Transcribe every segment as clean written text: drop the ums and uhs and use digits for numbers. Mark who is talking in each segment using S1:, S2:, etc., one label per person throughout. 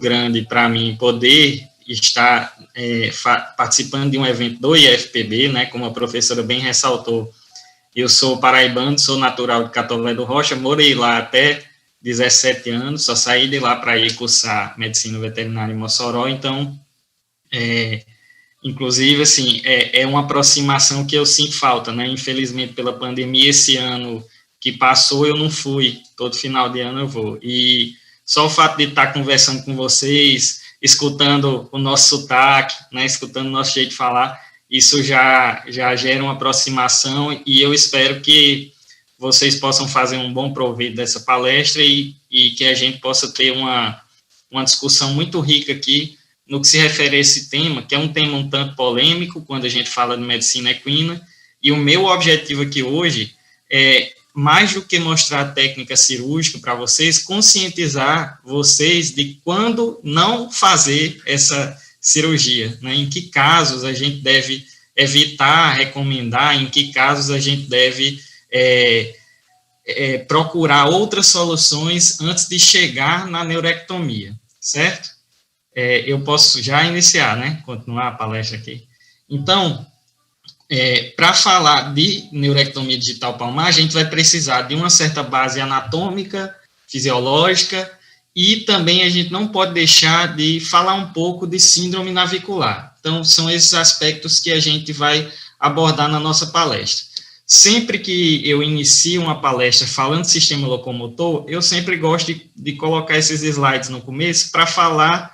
S1: grande para mim poder estar participando de um evento do IFPB, né, como a professora bem ressaltou. Eu sou paraibano, sou natural de Catolé do Rocha, morei lá até 17 anos, só saí de lá para ir cursar medicina veterinária em Mossoró, então, inclusive, assim, é uma aproximação que eu sinto falta, né, infelizmente pela pandemia, esse ano que passou eu não fui, todo final de ano eu vou, e só o fato de estar conversando com vocês, escutando o nosso sotaque, né, escutando o nosso jeito de falar, isso já gera uma aproximação, e eu espero que vocês possam fazer um bom proveito dessa palestra e que a gente possa ter uma discussão muito rica aqui no que se refere a esse tema, que é um tema um tanto polêmico quando a gente fala de medicina equina, e o meu objetivo aqui hoje é, mais do que mostrar a técnica cirúrgica para vocês, conscientizar vocês de quando não fazer essa cirurgia, né? Em que casos a gente deve evitar, recomendar, em que casos a gente deve procurar outras soluções antes de chegar na neurectomia, certo? Eu posso já iniciar, né? Continuar a palestra aqui. Então, para falar de neurectomia digital palmar, a gente vai precisar de uma certa base anatômica, fisiológica, e também a gente não pode deixar de falar um pouco de síndrome navicular. Então, são esses aspectos que a gente vai abordar na nossa palestra. Sempre que eu inicio uma palestra falando de sistema locomotor, eu sempre gosto de colocar esses slides no começo para falar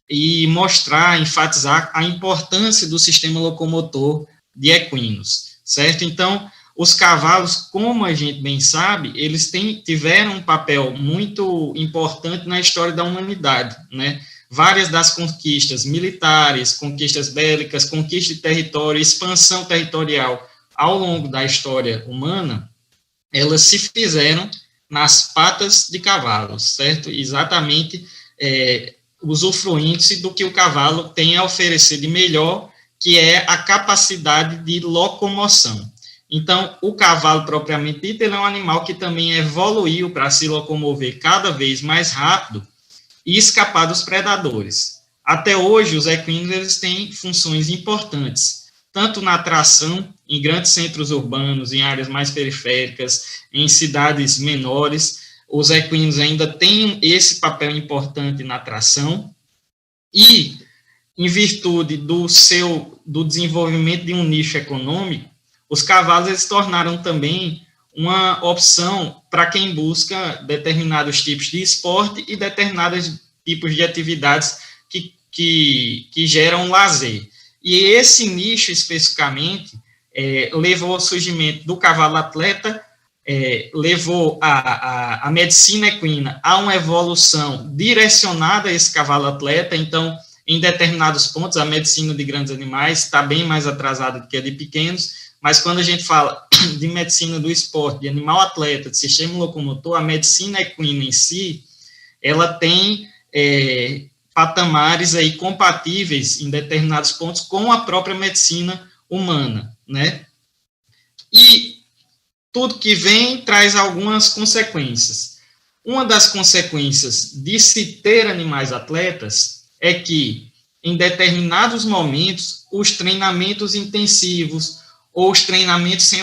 S1: e mostrar, enfatizar a importância do sistema locomotor de equinos, certo? Então, os cavalos, como a gente bem sabe, eles tiveram um papel muito importante na história da humanidade, né? Várias das conquistas militares, conquistas bélicas, conquista de território, expansão territorial ao longo da história humana, elas se fizeram nas patas de cavalos, certo? Exatamente usufruindo-se do que o cavalo tem a oferecer de melhor, que é a capacidade de locomoção. Então, o cavalo, propriamente dito, ele é um animal que também evoluiu para se locomover cada vez mais rápido e escapar dos predadores. Até hoje, os equinos eles têm funções importantes, tanto na tração, em grandes centros urbanos, em áreas mais periféricas, em cidades menores, os equinos ainda têm esse papel importante na tração, e, em virtude do desenvolvimento de um nicho econômico, os cavalos eles tornaram também uma opção para quem busca determinados tipos de esporte e determinados tipos de atividades que geram lazer. E esse nicho, especificamente, levou ao surgimento do cavalo atleta, levou a medicina equina a uma evolução direcionada a esse cavalo atleta. Então, em determinados pontos, a medicina de grandes animais está bem mais atrasada do que a de pequenos, mas quando a gente fala de medicina do esporte, de animal atleta, de sistema locomotor, a medicina equina em si, ela tem patamares aí compatíveis em determinados pontos com a própria medicina humana, né? E tudo que vem traz algumas consequências. Uma das consequências de se ter animais atletas é que, em determinados momentos, os treinamentos intensivos ou os treinamentos sem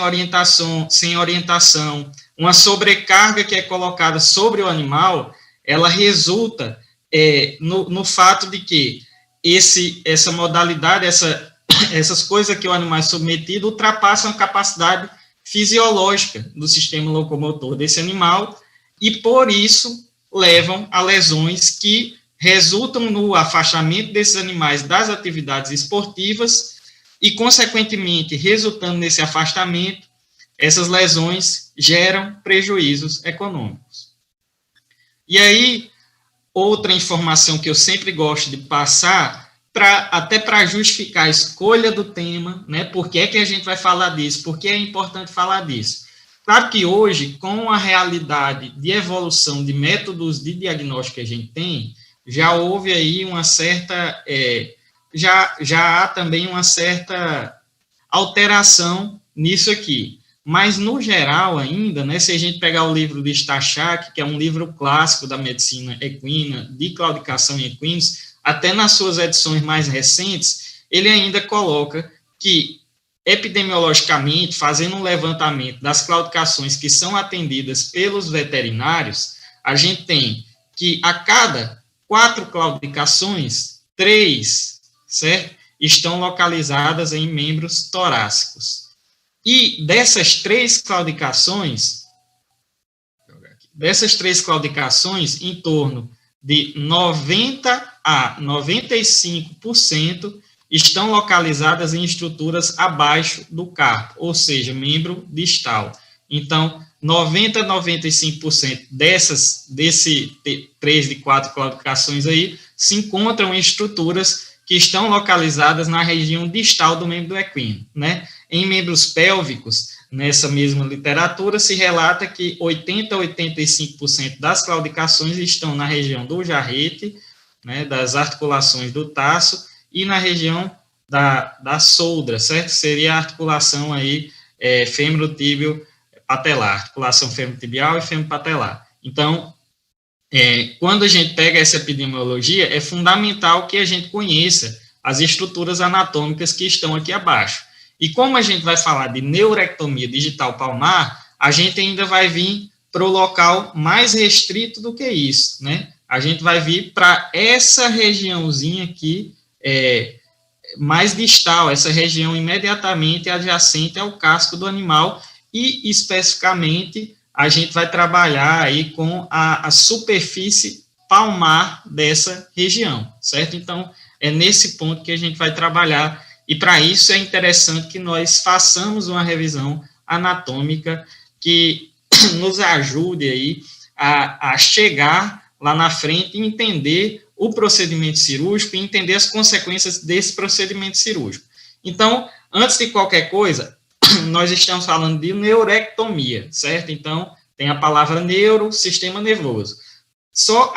S1: orientação, uma sobrecarga que é colocada sobre o animal, ela resulta no fato de que essa modalidade, essas coisas que o animal é submetido, ultrapassam a capacidade fisiológica do sistema locomotor desse animal, e por isso levam a lesões que resultam no afastamento desses animais das atividades esportivas e, consequentemente, resultando nesse afastamento, essas lesões geram prejuízos econômicos. E aí, outra informação que eu sempre gosto de passar, até para justificar a escolha do tema, né, por que é que a gente vai falar disso, por que é importante falar disso. Claro que hoje, com a realidade de evolução de métodos de diagnóstico que a gente tem, já houve aí uma certa... já há também uma certa alteração nisso aqui. Mas, no geral, ainda, né, se a gente pegar o livro de Stachak, que é um livro clássico da medicina equina, de claudicação em equinos, até nas suas edições mais recentes, ele ainda coloca que, epidemiologicamente, fazendo um levantamento das claudicações que são atendidas pelos veterinários, a gente tem que a cada 4 claudicações, 3, certo, estão localizadas em membros torácicos. E dessas 3 claudicações, em torno de 90 a 95% estão localizadas em estruturas abaixo do carpo, ou seja, membro distal. Então, 90 a 95% desse 3 de 4 claudicações aí se encontram em estruturas que estão localizadas na região distal do membro do equino, né? Em membros pélvicos, nessa mesma literatura, se relata que 80 a 85% das claudicações estão na região do jarrete, né, das articulações do taço, e na região da soldra, certo? Seria a articulação aí, fêmuro-tíbio patelar, articulação fêmuro-tibial e fêmuro-patelar. Então, quando a gente pega essa epidemiologia, é fundamental que a gente conheça as estruturas anatômicas que estão aqui abaixo. E como a gente vai falar de neurectomia digital palmar, a gente ainda vai vir para o local mais restrito do que isso, né? A gente vai vir para essa regiãozinha aqui, mais distal, essa região imediatamente adjacente ao casco do animal, e especificamente a gente vai trabalhar aí com a superfície palmar dessa região, certo? Então, é nesse ponto que a gente vai trabalhar, e para isso é interessante que nós façamos uma revisão anatômica que nos ajude aí a chegar lá na frente e entender o procedimento cirúrgico e entender as consequências desse procedimento cirúrgico. Então, antes de qualquer coisa, nós estamos falando de neurectomia, certo? Então, tem a palavra neuro, sistema nervoso. Só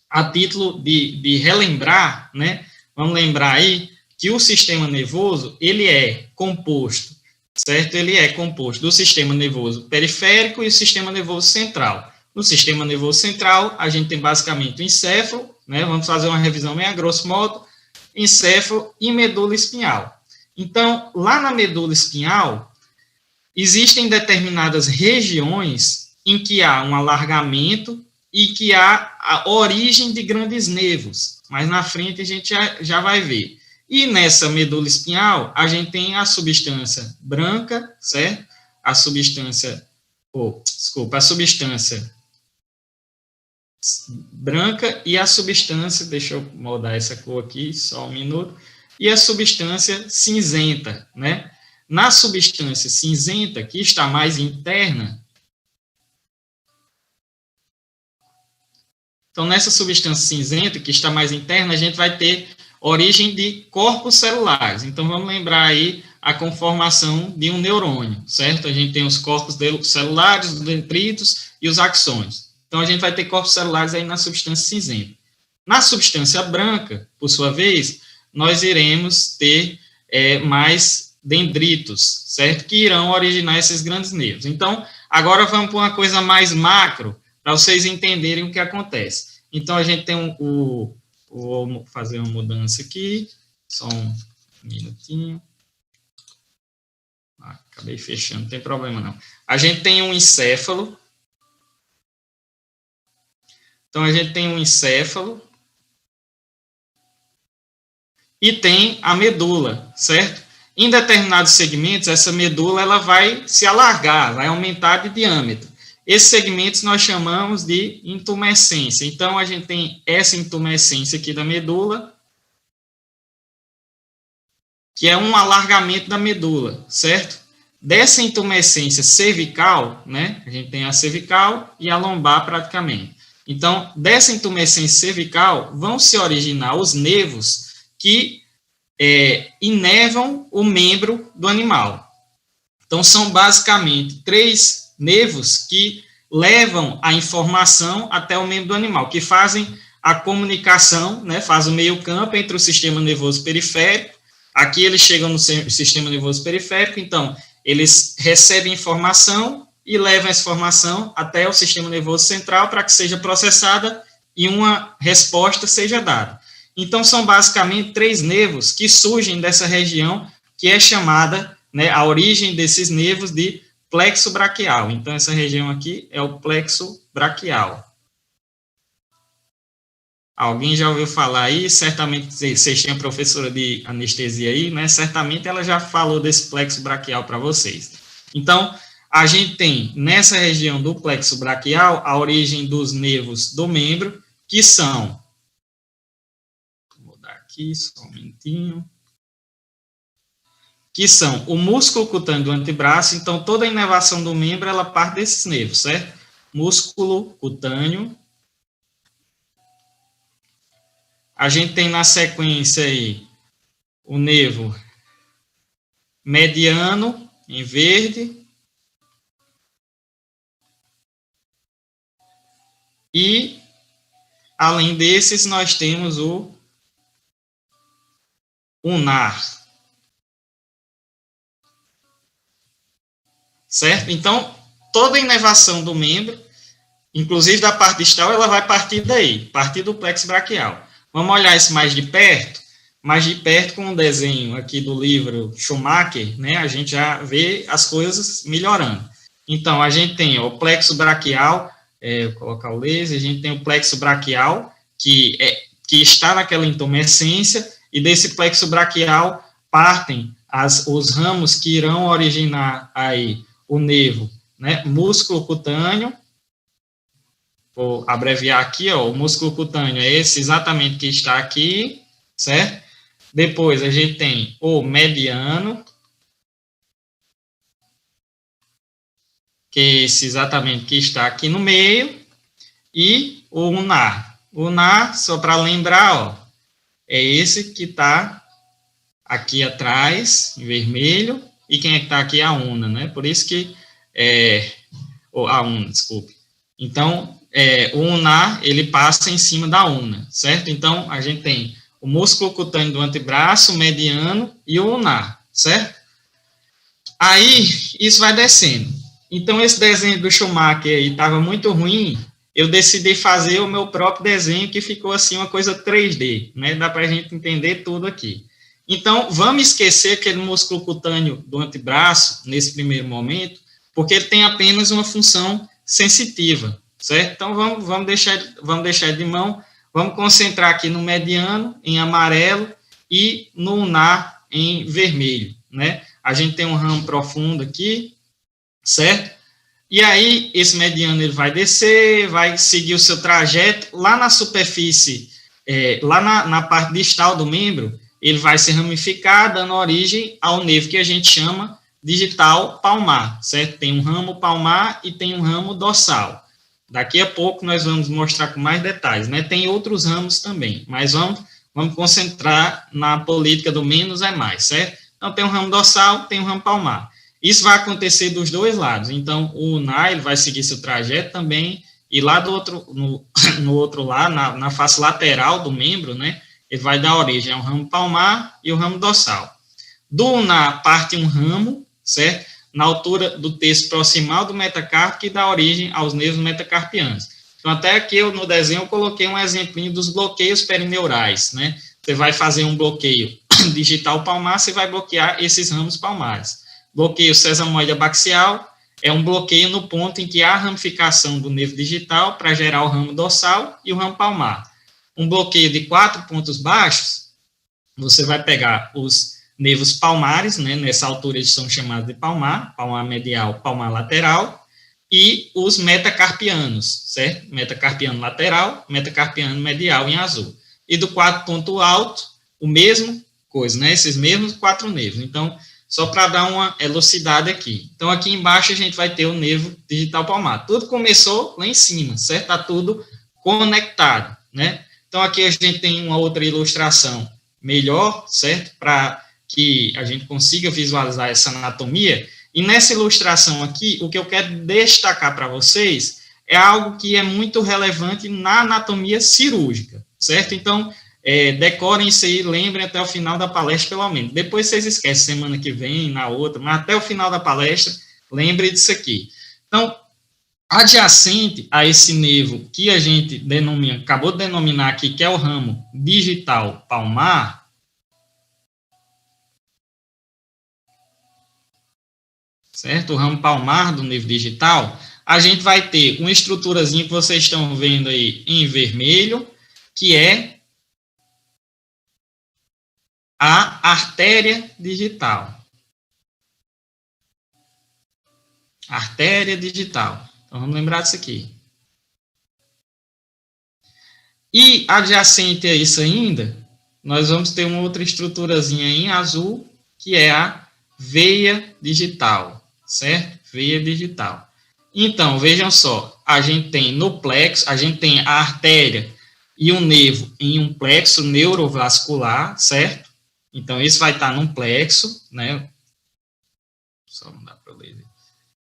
S1: a título de relembrar, né? Vamos lembrar aí que o sistema nervoso, ele é composto, certo? Ele é composto do sistema nervoso periférico e o sistema nervoso central. No sistema nervoso central, a gente tem basicamente o encéfalo, né? Vamos fazer uma revisão meio a grosso modo, encéfalo e medula espinhal. Então, lá na medula espinhal, existem determinadas regiões em que há um alargamento e que há a origem de grandes nervos, mas na frente a gente já vai ver. E nessa medula espinhal, a gente tem a substância branca, certo? A substância branca e a substância, deixa eu mudar essa cor aqui, só um minuto, e a substância cinzenta, né? Na substância cinzenta, que está mais interna, então nessa substância cinzenta, que está mais interna, a gente vai ter origem de corpos celulares. Então vamos lembrar aí a conformação de um neurônio, certo? A gente tem os corpos celulares, os dendritos e os axônios. Então a gente vai ter corpos celulares aí na substância cinzenta. Na substância branca, por sua vez, nós iremos ter mais dendritos, certo? Que irão originar esses grandes nervos. Então, agora vamos para uma coisa mais macro, para vocês entenderem o que acontece. Então, a gente tem vou fazer uma mudança aqui, só um minutinho. Acabei fechando, não tem problema não. A gente tem um encéfalo. Então, a gente tem um encéfalo e tem a medula, certo? Em determinados segmentos, essa medula ela vai se alargar, vai aumentar de diâmetro. Esses segmentos nós chamamos de intumescência. Então, a gente tem essa intumescência aqui da medula, que é um alargamento da medula, certo? Dessa intumescência cervical, né? A gente tem a cervical e a lombar praticamente. Então, dessa intumescência cervical vão se originar os nervos que inervam o membro do animal. Então, são basicamente 3 nervos que levam a informação até o membro do animal, que fazem a comunicação, né, faz o meio-campo entre o sistema nervoso periférico. Aqui eles chegam no sistema nervoso periférico, então, eles recebem informação e levam essa informação até o sistema nervoso central para que seja processada e uma resposta seja dada. Então, são basicamente 3 nervos que surgem dessa região, que é chamada, né, a origem desses nervos de plexo braquial. Então, essa região aqui é o plexo braquial. Alguém já ouviu falar aí? Certamente vocês têm a professora de anestesia aí, né? Certamente ela já falou desse plexo braquial para vocês. Então, a gente tem nessa região do plexo braquial a origem dos nervos do membro, que são... Vou mudar aqui só um minutinho. Que são o músculo cutâneo do antebraço. Então, toda a inervação do membro, ela parte desses nervos, certo? Músculo cutâneo. A gente tem na sequência aí o nervo mediano, em verde. E, além desses, nós temos o ulnar. Certo? Então, toda a inervação do membro, inclusive da parte distal, ela vai partir daí, partir do plexo braquial. Vamos olhar isso mais de perto com o desenho aqui do livro Schumacher, né? A gente já vê as coisas melhorando. Então, a gente tem o plexo braquial, vou colocar o laser, a gente tem o plexo braquial, que está naquela intumescência, e desse plexo braquial partem os ramos que irão originar aí o nervo, né? Músculo cutâneo. Vou abreviar aqui, ó, o músculo cutâneo é esse exatamente que está aqui, certo? Depois a gente tem o mediano, que é esse exatamente que está aqui no meio, e o ulnar. O ulnar, só para lembrar, ó, é esse que está aqui atrás, em vermelho, e quem é que está aqui? A una, né? Por isso que a una, desculpe. Então, o ulnar, ele passa em cima da una, certo? Então, a gente tem o músculo cutâneo do antebraço, o mediano e o ulnar, certo? Aí, isso vai descendo. Então, esse desenho do Schumacher aí estava muito ruim, eu decidi fazer o meu próprio desenho, que ficou assim, uma coisa 3D, né? Dá para a gente entender tudo aqui. Então, vamos esquecer aquele músculo cutâneo do antebraço, nesse primeiro momento, porque ele tem apenas uma função sensitiva, certo? Então, vamos deixar de mão, vamos concentrar aqui no mediano, em amarelo, e no ulnar, em vermelho, né? A gente tem um ramo profundo aqui, certo? E aí, esse mediano, ele vai descer, vai seguir o seu trajeto, lá na superfície, lá na parte distal do membro, ele vai se ramificar, dando origem ao nervo que a gente chama digital palmar, certo? Tem um ramo palmar e tem um ramo dorsal. Daqui a pouco nós vamos mostrar com mais detalhes, né? Tem outros ramos também, mas vamos concentrar na política do menos é mais, certo? Então, tem um ramo dorsal, tem um ramo palmar. Isso vai acontecer dos dois lados. Então, o ulnar, ele vai seguir seu trajeto também, e lá do outro, no outro lado, na face lateral do membro, né? Ele vai dar origem ao ramo palmar e o ramo dorsal. Do ulnar parte um ramo, certo? Na altura do terço proximal do metacarpo, que dá origem aos nervos metacarpianos. Então, até aqui no desenho eu coloquei um exemplinho dos bloqueios perineurais, né? Você vai fazer um bloqueio digital palmar, você vai bloquear esses ramos palmares. Bloqueio sesamoide abaxial é um bloqueio no ponto em que há ramificação do nervo digital para gerar o ramo dorsal e o ramo palmar. Um bloqueio de 4 pontos baixos, você vai pegar os nervos palmares, né, nessa altura eles são chamados de palmar, palmar medial, palmar lateral, e os metacarpianos, certo? Metacarpiano lateral, metacarpiano medial em azul. E do 4 ponto alto, o mesmo coisa, né, esses mesmos 4 nervos. Então, só para dar uma elucidada aqui. Então, aqui embaixo a gente vai ter o nervo digital palmar. Tudo começou lá em cima, certo? Está tudo conectado, né? Então, aqui a gente tem uma outra ilustração melhor, certo? Para que a gente consiga visualizar essa anatomia. E nessa ilustração aqui, o que eu quero destacar para vocês é algo que é muito relevante na anatomia cirúrgica, certo? Então, decorem isso aí, lembrem até o final da palestra, pelo menos. Depois vocês esquecem, semana que vem, na outra, mas até o final da palestra, lembre disso aqui. Então, adjacente a esse nervo que a gente acabou de denominar aqui, que é o ramo digital palmar, certo? O ramo palmar do nervo digital, a gente vai ter uma estruturazinha que vocês estão vendo aí em vermelho, que é a artéria digital. Artéria digital. Então, vamos lembrar disso aqui. E adjacente a isso ainda, nós vamos ter uma outra estruturazinha em azul, que é a veia digital, certo? Veia digital. Então, vejam só, a gente tem no plexo, a gente tem a artéria e o nervo em um plexo neurovascular, certo? Então, isso vai estar num plexo, né? Só não dá para ler.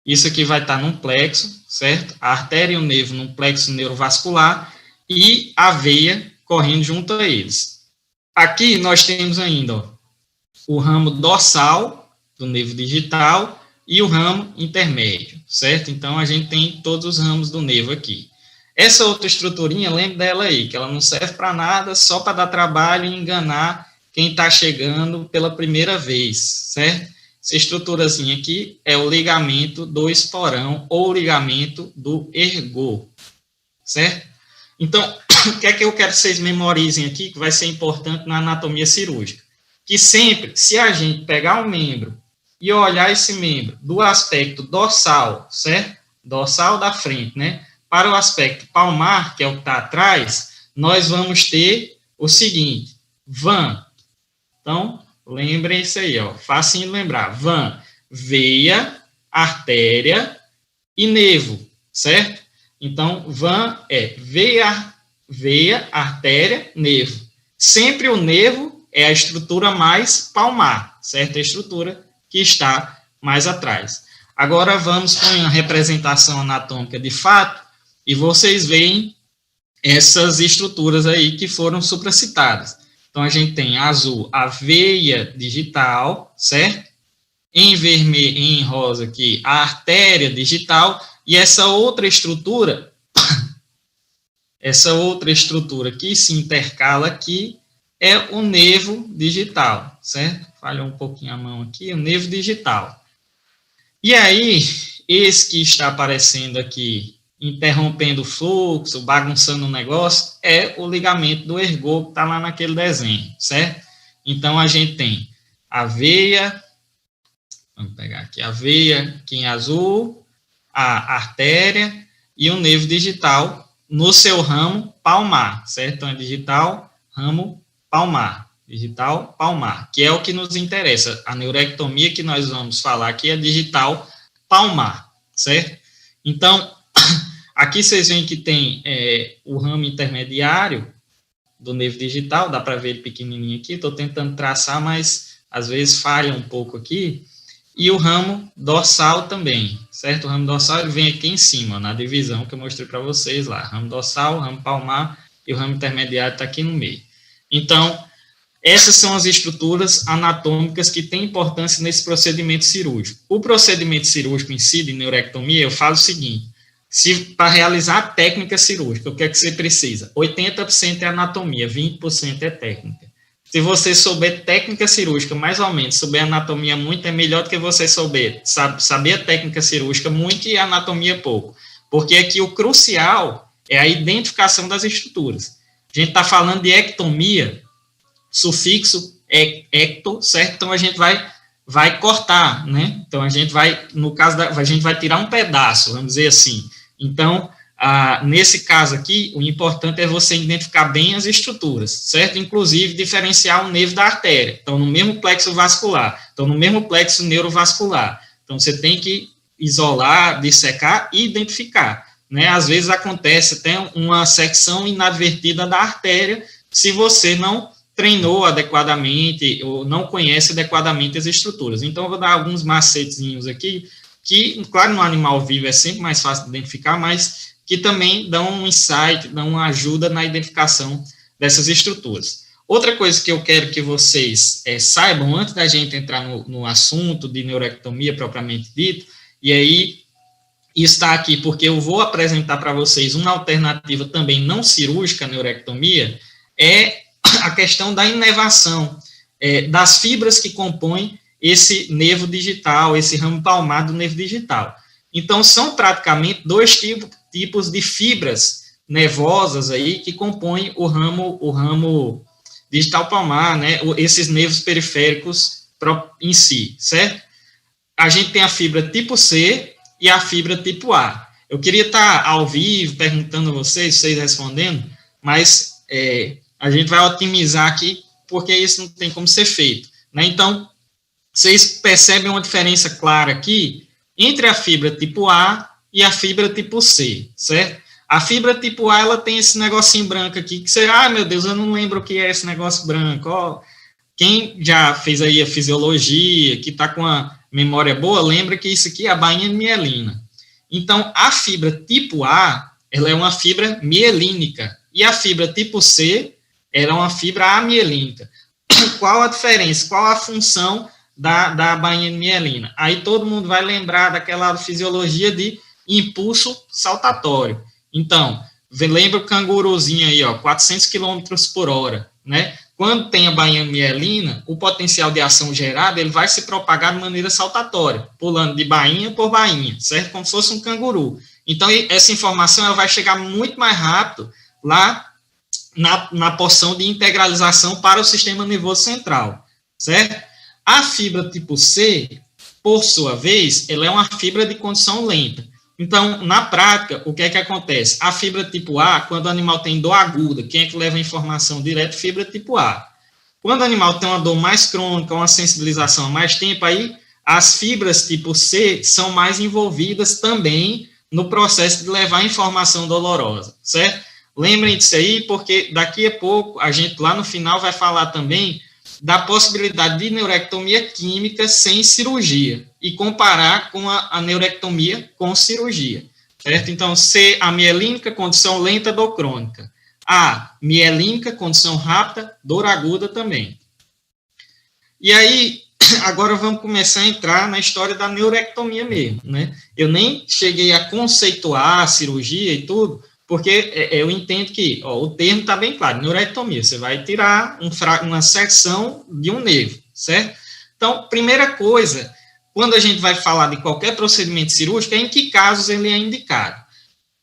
S1: Isso aqui vai estar num plexo, certo? A artéria e o nervo num plexo neurovascular e a veia correndo junto a eles. Aqui nós temos ainda, ó, o ramo dorsal do nervo digital e o ramo intermédio, certo? Então, a gente tem todos os ramos do nervo aqui. Essa outra estruturinha, lembre dela aí, que ela não serve para nada, só para dar trabalho e enganar quem está chegando pela primeira vez, certo? Essa estruturazinha aqui é o ligamento do esporão ou ligamento do ergô, certo? Então, o que é que eu quero que vocês memorizem aqui, que vai ser importante na anatomia cirúrgica? Que sempre, se a gente pegar um membro e olhar esse membro do aspecto dorsal, certo? Dorsal da frente, né? Para o aspecto palmar, que é o que está atrás, nós vamos ter o seguinte, VAM. Então, lembrem isso aí, ó, facinho de lembrar. VAM, veia, artéria e nervo, certo? Então, VAM é veia, artéria, nervo. Sempre o nervo é a estrutura mais palmar, certo? A estrutura que está mais atrás. Agora, vamos com a representação anatômica de fato, e vocês veem essas estruturas aí que foram supracitadas. Então, a gente tem azul a veia digital, certo? Em vermelho, em rosa aqui, a artéria digital, e essa outra estrutura que se intercala aqui é o nervo digital, certo? Falhou um pouquinho a mão aqui, o nervo digital. E aí, esse que está aparecendo aqui, interrompendo o fluxo, bagunçando o negócio, é o ligamento do ergô que está lá naquele desenho, certo? Então, a gente tem a veia, vamos pegar aqui, a veia aqui em azul, a artéria e o nervo digital no seu ramo palmar, certo? Então, é digital, ramo palmar, digital palmar, que é o que nos interessa. A neurectomia que nós vamos falar aqui é digital palmar, certo? Então, aqui vocês veem que tem o ramo intermediário do nervo digital, dá para ver ele pequenininho aqui, estou tentando traçar, mas às vezes falha um pouco aqui, e o ramo dorsal também, certo? O ramo dorsal ele vem aqui em cima, na divisão que eu mostrei para vocês lá, ramo dorsal, ramo palmar, e o ramo intermediário está aqui no meio. Então, essas são as estruturas anatômicas que têm importância nesse procedimento cirúrgico. O procedimento cirúrgico em si, de neurectomia, eu falo o seguinte, para realizar a técnica cirúrgica, o que é que você precisa? 80% é anatomia, 20% é técnica. Se você souber técnica cirúrgica, mais ou menos, souber anatomia muito, é melhor do que você saber a técnica cirúrgica muito e a anatomia pouco. Porque aqui o crucial é a identificação das estruturas. A gente está falando de ectomia, sufixo ecto, certo? Então, a gente vai cortar, né? Então, a gente vai, no caso, a gente vai tirar um pedaço, vamos dizer assim. Então, nesse caso aqui, o importante é você identificar bem as estruturas, certo? Inclusive, diferenciar o nervo da artéria. Então, no mesmo plexo vascular. Então, no mesmo plexo neurovascular. Então, você tem que isolar, dissecar e identificar, né? Às vezes, acontece até uma secção inadvertida da artéria, se você não treinou adequadamente ou não conhece adequadamente as estruturas. Então, eu vou dar alguns macetezinhos aqui, que, claro, no animal vivo é sempre mais fácil de identificar, mas que também dão um insight, dão uma ajuda na identificação dessas estruturas. Outra coisa que eu quero que vocês saibam, antes da gente entrar no assunto de neurectomia propriamente dito, e aí está aqui porque eu vou apresentar para vocês uma alternativa também não cirúrgica à neurectomia, é a questão da inervação das fibras que compõem esse nervo digital, esse ramo palmar do nervo digital. Então, são praticamente dois tipos de fibras nervosas aí que compõem o ramo digital palmar, né, esses nervos periféricos em si, certo? A gente tem a fibra tipo C e a fibra tipo A. Eu queria estar ao vivo perguntando a vocês respondendo, mas a gente vai otimizar aqui, porque isso não tem como ser feito, né? Então, vocês percebem uma diferença clara aqui entre a fibra tipo A e a fibra tipo C, certo? A fibra tipo A, ela tem esse negocinho branco aqui, que você, meu Deus, eu não lembro o que é esse negócio branco. Ó, quem já fez aí a fisiologia, que está com a memória boa, lembra que isso aqui é a bainha de mielina. Então, a fibra tipo A, ela é uma fibra mielínica, e a fibra tipo C, ela é uma fibra amielínica. Qual a diferença? Qual a função da bainha de mielina? Aí todo mundo vai lembrar daquela fisiologia de impulso saltatório. Então, lembra o canguruzinho aí, ó, 400 km por hora, né? Quando tem a bainha mielina, o potencial de ação gerado, ele vai se propagar de maneira saltatória, pulando de bainha por bainha, certo? Como se fosse um canguru. Então, essa informação ela vai chegar muito mais rápido lá na porção de integralização para o sistema nervoso central, certo? A fibra tipo C, por sua vez, ela é uma fibra de condução lenta. Então, na prática, o que é que acontece? A fibra tipo A, quando o animal tem dor aguda, quem é que leva a informação direto? Fibra tipo A. Quando o animal tem uma dor mais crônica, uma sensibilização há mais tempo, aí as fibras tipo C são mais envolvidas também no processo de levar informação dolorosa, certo? Lembrem disso aí, porque daqui a pouco, a gente lá no final vai falar também da possibilidade de neurectomia química sem cirurgia e comparar com a neurectomia com cirurgia, certo? Então, C, a mielínica, condição lenta, dor crônica. A, mielínica, condição rápida, dor aguda também. E aí, agora vamos começar a entrar na história da neurectomia mesmo, né? Eu nem cheguei a conceituar a cirurgia e tudo, porque eu entendo que o termo está bem claro, neurectomia, você vai tirar uma secção de um nervo, certo? Então, primeira coisa, quando a gente vai falar de qualquer procedimento cirúrgico, é em que casos ele é indicado.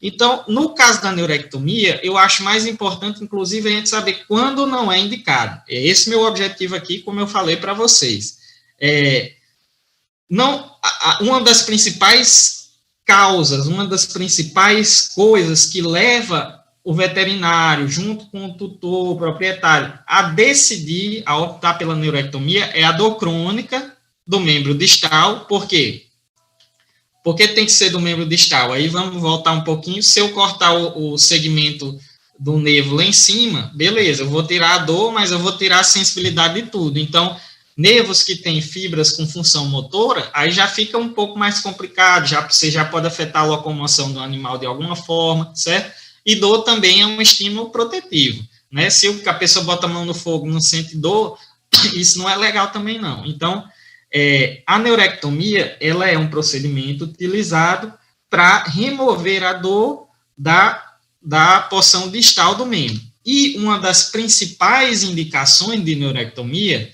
S1: Então, no caso da neurectomia, eu acho mais importante, inclusive, a gente saber quando não é indicado. É esse meu objetivo aqui, como eu falei para vocês. Uma das principais causas, uma das principais coisas que leva o veterinário, junto com o tutor, o proprietário, a decidir, a optar pela neurectomia, é a dor crônica do membro distal. Por quê? Porque tem que ser do membro distal. Aí vamos voltar um pouquinho. Se eu cortar o segmento do nervo lá em cima, beleza, eu vou tirar a dor, mas eu vou tirar a sensibilidade de tudo. Então, nervos que têm fibras com função motora, aí já fica um pouco mais complicado, você já pode afetar a locomoção do animal de alguma forma, certo? E dor também é um estímulo protetivo, né? Se a pessoa bota a mão no fogo e não sente dor, isso não é legal também não. Então, a neurectomia, ela é um procedimento utilizado para remover a dor da porção distal do membro. E uma das principais indicações de neurectomia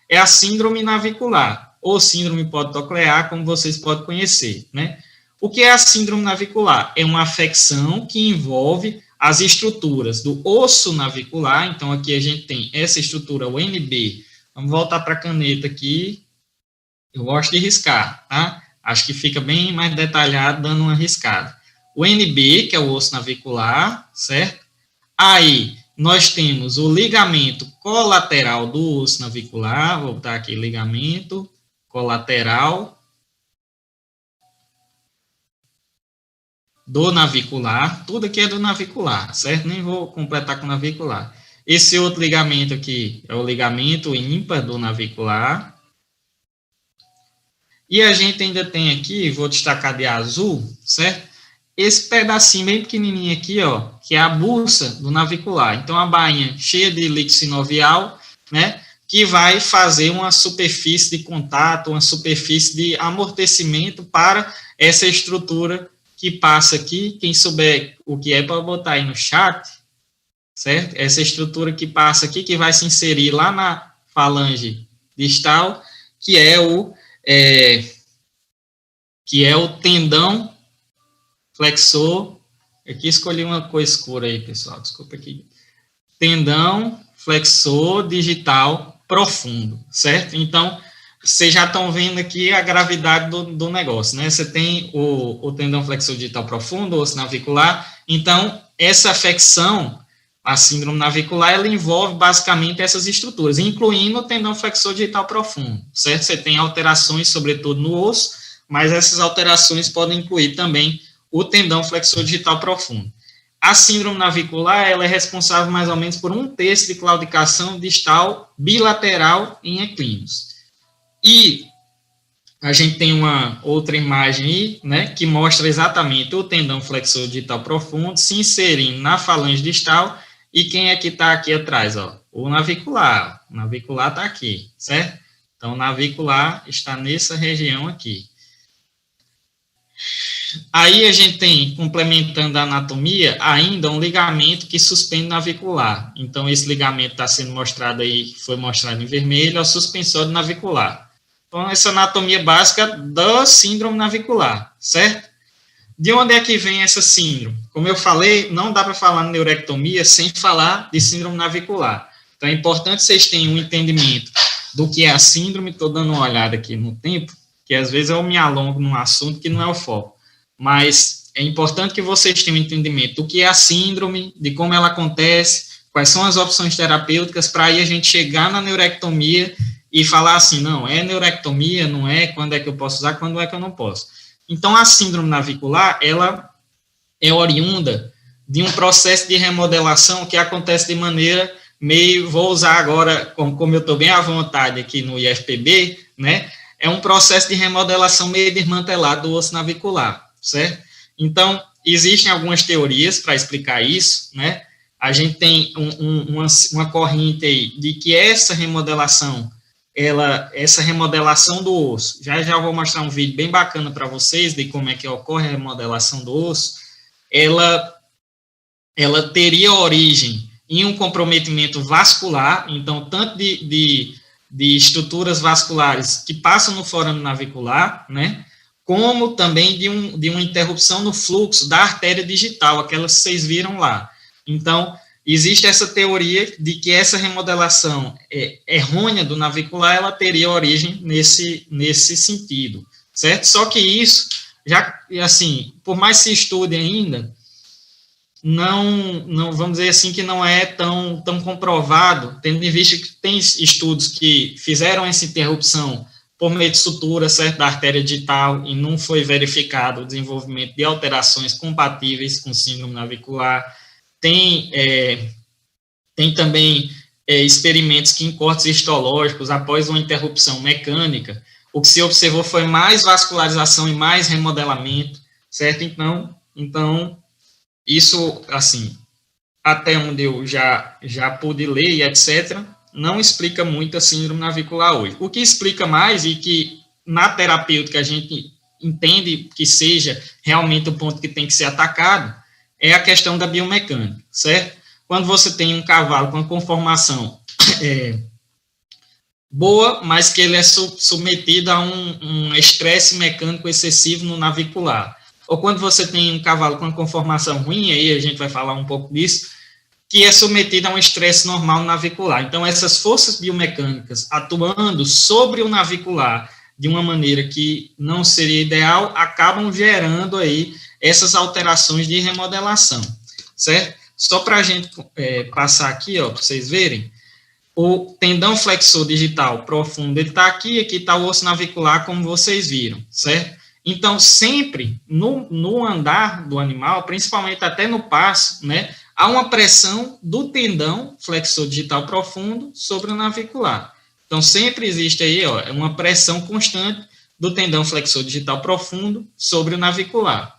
S1: é a síndrome navicular, ou síndrome podoclear, como vocês podem conhecer, né? O que é a síndrome navicular? É uma afecção que envolve as estruturas do osso navicular. Então, aqui a gente tem essa estrutura, o NB. Vamos voltar para a caneta aqui. Eu gosto de riscar, tá? Acho que fica bem mais detalhado dando uma riscada. O NB, que é o osso navicular, certo? Aí, nós temos o ligamento colateral do osso navicular, vou botar aqui ligamento colateral do navicular, tudo aqui é do navicular, certo? Nem vou completar com navicular. Esse outro ligamento aqui é o ligamento ímpar do navicular. E a gente ainda tem aqui, vou destacar de azul, certo? esse pedacinho bem pequenininho aqui, ó, que é a bursa do navicular. Então, a bainha cheia de líquido sinovial, né, que vai fazer uma superfície de contato, uma superfície de amortecimento para essa estrutura que passa aqui. Quem souber o que é, para botar aí no chat, certo? Essa estrutura que passa aqui, que vai se inserir lá na falange distal, que é o tendão flexor. Aqui escolhi uma cor escura aí, pessoal, desculpa aqui. Tendão flexor digital profundo, certo? Então, vocês já estão vendo aqui a gravidade do negócio, né? Você tem o tendão flexor digital profundo, o osso navicular. Então, essa afecção, a síndrome navicular, ela envolve basicamente essas estruturas, incluindo o tendão flexor digital profundo, certo? Você tem alterações, sobretudo no osso, mas essas alterações podem incluir também o tendão flexor digital profundo. A síndrome navicular, ela é responsável mais ou menos por 1/3 de claudicação distal bilateral em equinos. E a gente tem uma outra imagem aí, né, que mostra exatamente o tendão flexor digital profundo se inserindo na falange distal. E quem é que está aqui atrás? Ó? O navicular. O navicular está aqui, certo? Então, o navicular está nessa região aqui. Aí a gente tem, complementando a anatomia, ainda um ligamento que suspende o navicular. Então, esse ligamento está sendo mostrado aí, foi mostrado em vermelho, é o suspensório navicular. Então, essa anatomia básica da síndrome navicular, certo? De onde é que vem essa síndrome? Como eu falei, não dá para falar em neurectomia sem falar de síndrome navicular. Então, é importante vocês tenham um entendimento do que é a síndrome. Estou dando uma olhada aqui no tempo, que às vezes eu me alongo num assunto que não é o foco. Mas é importante que vocês tenham um entendimento do que é a síndrome, de como ela acontece, quais são as opções terapêuticas, para aí a gente chegar na neurectomia e falar assim, não, é neurectomia, não é, quando é que eu posso usar, quando é que eu não posso. Então, a síndrome navicular, ela é oriunda de um processo de remodelação que acontece de maneira meio, vou usar agora, como eu estou bem à vontade aqui no IFPB, né, é um processo de remodelação meio desmantelado do osso navicular, certo? Então, existem algumas teorias para explicar isso, né, a gente tem uma corrente aí de que essa remodelação do osso, já vou mostrar um vídeo bem bacana para vocês de como é que ocorre a remodelação do osso, ela teria origem em um comprometimento vascular, então, tanto de estruturas vasculares que passam no forame navicular, né, como também de uma interrupção no fluxo da artéria digital, aquelas que vocês viram lá. Então, existe essa teoria de que essa remodelação errônea do navicular, ela teria origem nesse sentido, certo? Só que isso, já, assim, por mais que se estude ainda, não vamos dizer assim que não é tão comprovado, tendo em vista que tem estudos que fizeram essa interrupção por meio de sutura, certo, da artéria digital, e não foi verificado o desenvolvimento de alterações compatíveis com síndrome navicular. Tem também experimentos que em cortes histológicos, após uma interrupção mecânica, o que se observou foi mais vascularização e mais remodelamento, certo? Então isso, assim, até onde eu já pude ler e etc., não explica muito a síndrome navicular hoje. O que explica mais e que na terapêutica a gente entende que seja realmente o ponto que tem que ser atacado é a questão da biomecânica, certo? Quando você tem um cavalo com uma conformação boa, mas que ele é submetido a um estresse mecânico excessivo no navicular, ou quando você tem um cavalo com uma conformação ruim, aí a gente vai falar um pouco disso, que é submetido a um estresse normal navicular. Então, essas forças biomecânicas atuando sobre o navicular de uma maneira que não seria ideal, acabam gerando aí essas alterações de remodelação, certo? Só para a gente passar aqui, ó, para vocês verem, o tendão flexor digital profundo, ele está aqui está o osso navicular, como vocês viram, certo? Então, sempre no andar do animal, principalmente até no passo, né, há uma pressão do tendão flexor digital profundo sobre o navicular. Então, sempre existe aí, ó, uma pressão constante do tendão flexor digital profundo sobre o navicular.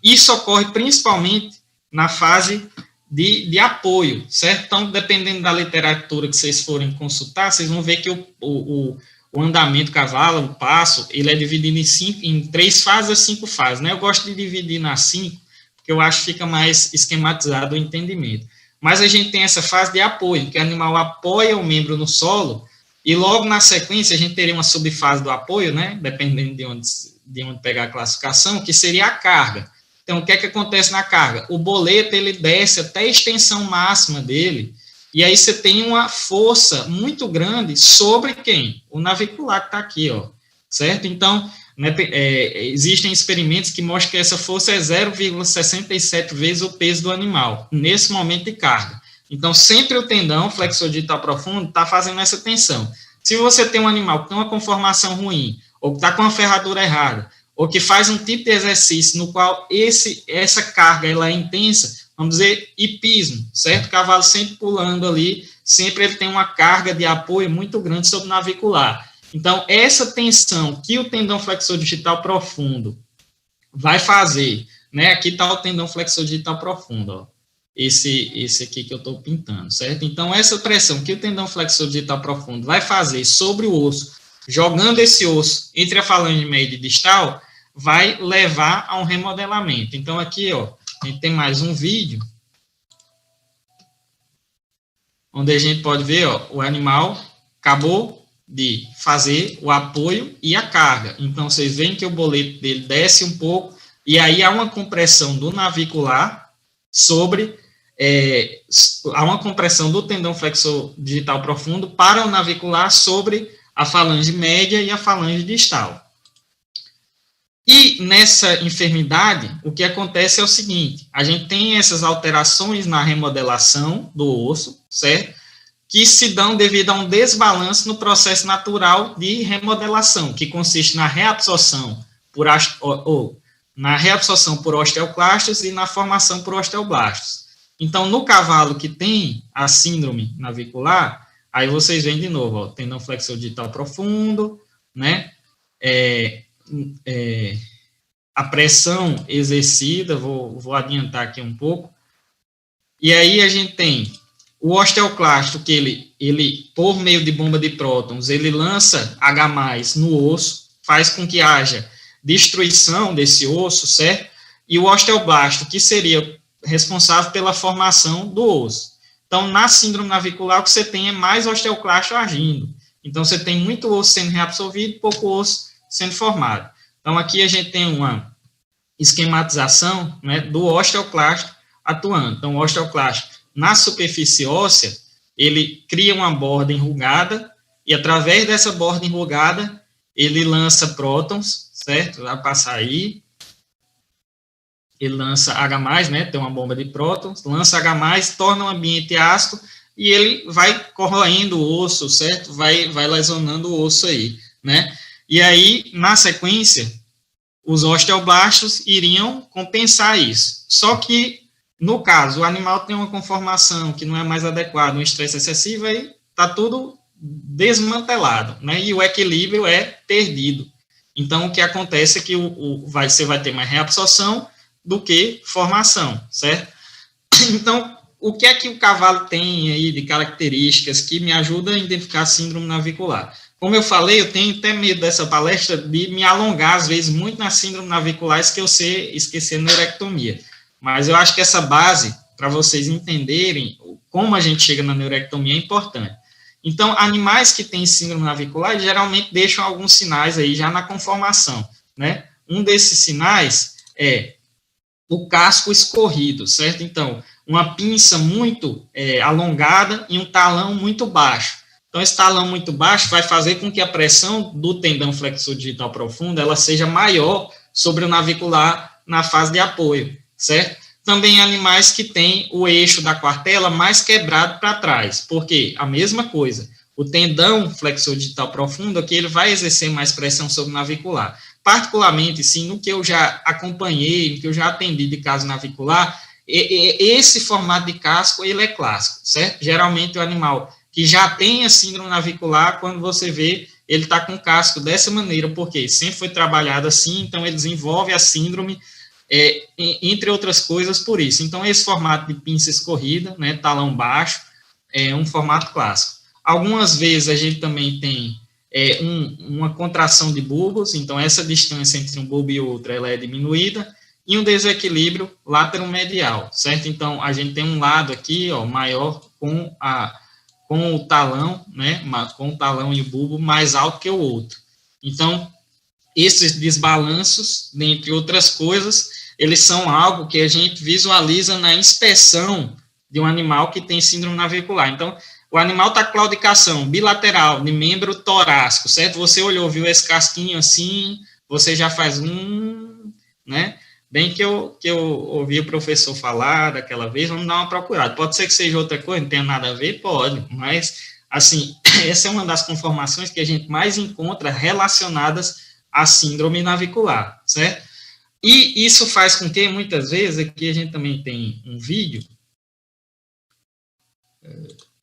S1: Isso ocorre principalmente na fase de apoio, certo? Então, dependendo da literatura que vocês forem consultar, vocês vão ver que o andamento do cavalo, o passo, ele é dividido em 3 fases a 5 fases, né? Eu gosto de dividir nas 5, porque eu acho que fica mais esquematizado o entendimento. Mas a gente tem essa fase de apoio, que o animal apoia o membro no solo, e logo na sequência a gente teria uma subfase do apoio, né? Dependendo de onde pegar a classificação, que seria a carga. Então, o que é que acontece na carga? O boleta, ele desce até a extensão máxima dele, e aí você tem uma força muito grande sobre quem? O navicular que está aqui, ó, certo? Então, né, existem experimentos que mostram que essa força é 0,67 vezes o peso do animal, nesse momento de carga. Então, sempre o tendão flexor digital profundo está fazendo essa tensão. Se você tem um animal que tem uma conformação ruim, ou que está com a ferradura errada, ou que faz um tipo de exercício no qual essa carga ela é intensa, vamos dizer, hipismo, certo? O cavalo sempre pulando ali, sempre ele tem uma carga de apoio muito grande sobre o navicular. Então, essa tensão que o tendão flexor digital profundo vai fazer, né? Aqui está o tendão flexor digital profundo, ó. Esse aqui que eu estou pintando, certo? Então, essa pressão que o tendão flexor digital profundo vai fazer sobre o osso, jogando esse osso entre a falange média e distal, vai levar a um remodelamento. Então, aqui, ó, a gente tem mais um vídeo, onde a gente pode ver, ó, o animal acabou de fazer o apoio e a carga. Então, vocês veem que o boleto dele desce um pouco, e aí há uma compressão do navicular sobre, há uma compressão do tendão flexor digital profundo para o navicular sobre a falange média e a falange distal. E nessa enfermidade, o que acontece é o seguinte, a gente tem essas alterações na remodelação do osso, certo? Que se dão devido a um desbalanço no processo natural de remodelação, que consiste na reabsorção por osteoclastos e na formação por osteoblastos. Então, no cavalo que tem a síndrome navicular, aí vocês veem de novo, ó, tendão flexor digital profundo, né? A pressão exercida, vou adiantar aqui um pouco, e aí a gente tem o osteoclasto, que ele, por meio de bomba de prótons, ele lança H+, no osso, faz com que haja destruição desse osso, certo? E o osteoblasto, que seria responsável pela formação do osso. Então, na síndrome navicular, o que você tem é mais osteoclasto agindo. Então, você tem muito osso sendo reabsorvido e pouco osso sendo formado. Então, aqui a gente tem uma esquematização, né, do osteoclasto atuando. Então, o osteoclasto, na superfície óssea, ele cria uma borda enrugada, e através dessa borda enrugada, ele lança prótons, certo? Vai passar aí. Ele lança H+, né? Tem uma bomba de prótons, lança H+, torna o ambiente ácido, e ele vai corroendo o osso, certo? Vai lesionando o osso aí, né? E aí, na sequência, os osteoblastos iriam compensar isso. Só que, no caso, o animal tem uma conformação que não é mais adequada, um estresse excessivo, aí está tudo desmantelado, né? E o equilíbrio é perdido. Então, o que acontece é que você vai ter mais reabsorção do que formação, certo? Então, o que é que o cavalo tem aí de características que me ajuda a identificar a síndrome navicular? Como eu falei, eu tenho até medo dessa palestra de me alongar, às vezes, muito na síndrome navicular, esquecer a neurectomia. Mas eu acho que essa base, para vocês entenderem como a gente chega na neurectomia, é importante. Então, animais que têm síndrome navicular, geralmente deixam alguns sinais aí já na conformação, né? Um desses sinais é o casco escorrido, certo? Então, uma pinça muito alongada e um talão muito baixo. Então, esse talão muito baixo vai fazer com que a pressão do tendão flexor digital profundo ela seja maior sobre o navicular na fase de apoio, certo? Também animais que têm o eixo da quartela mais quebrado para trás, porque a mesma coisa, o tendão flexor digital profundo aqui ele vai exercer mais pressão sobre o navicular. Particularmente, sim, no que eu já acompanhei, no que eu já atendi de caso navicular, esse formato de casco, ele é clássico, certo? Geralmente, o animal que já tem a síndrome navicular, quando você vê, ele está com o casco dessa maneira, porque sempre foi trabalhado assim, então ele desenvolve a síndrome entre outras coisas por isso. Então, esse formato de pinça escorrida, né, talão baixo, é um formato clássico. Algumas vezes a gente também tem uma contração de bulbos, então essa distância entre um bulbo e outro ela é diminuída, e um desequilíbrio lateromedial, certo? Então, a gente tem um lado aqui, ó, maior com o talão, né, com o talão e o bulbo mais alto que o outro. Então, esses desbalanços, dentre outras coisas, eles são algo que a gente visualiza na inspeção de um animal que tem síndrome navicular. Então, o animal está com claudicação bilateral, de membro torácico, certo? Você olhou, viu esse casquinho assim, você já faz né? Bem que eu ouvi o professor falar daquela vez, vamos dar uma procurada. Pode ser que seja outra coisa, não tenha nada a ver? Pode, mas, assim, essa é uma das conformações que a gente mais encontra relacionadas à síndrome navicular, certo? E isso faz com que, muitas vezes, aqui a gente também tem um vídeo,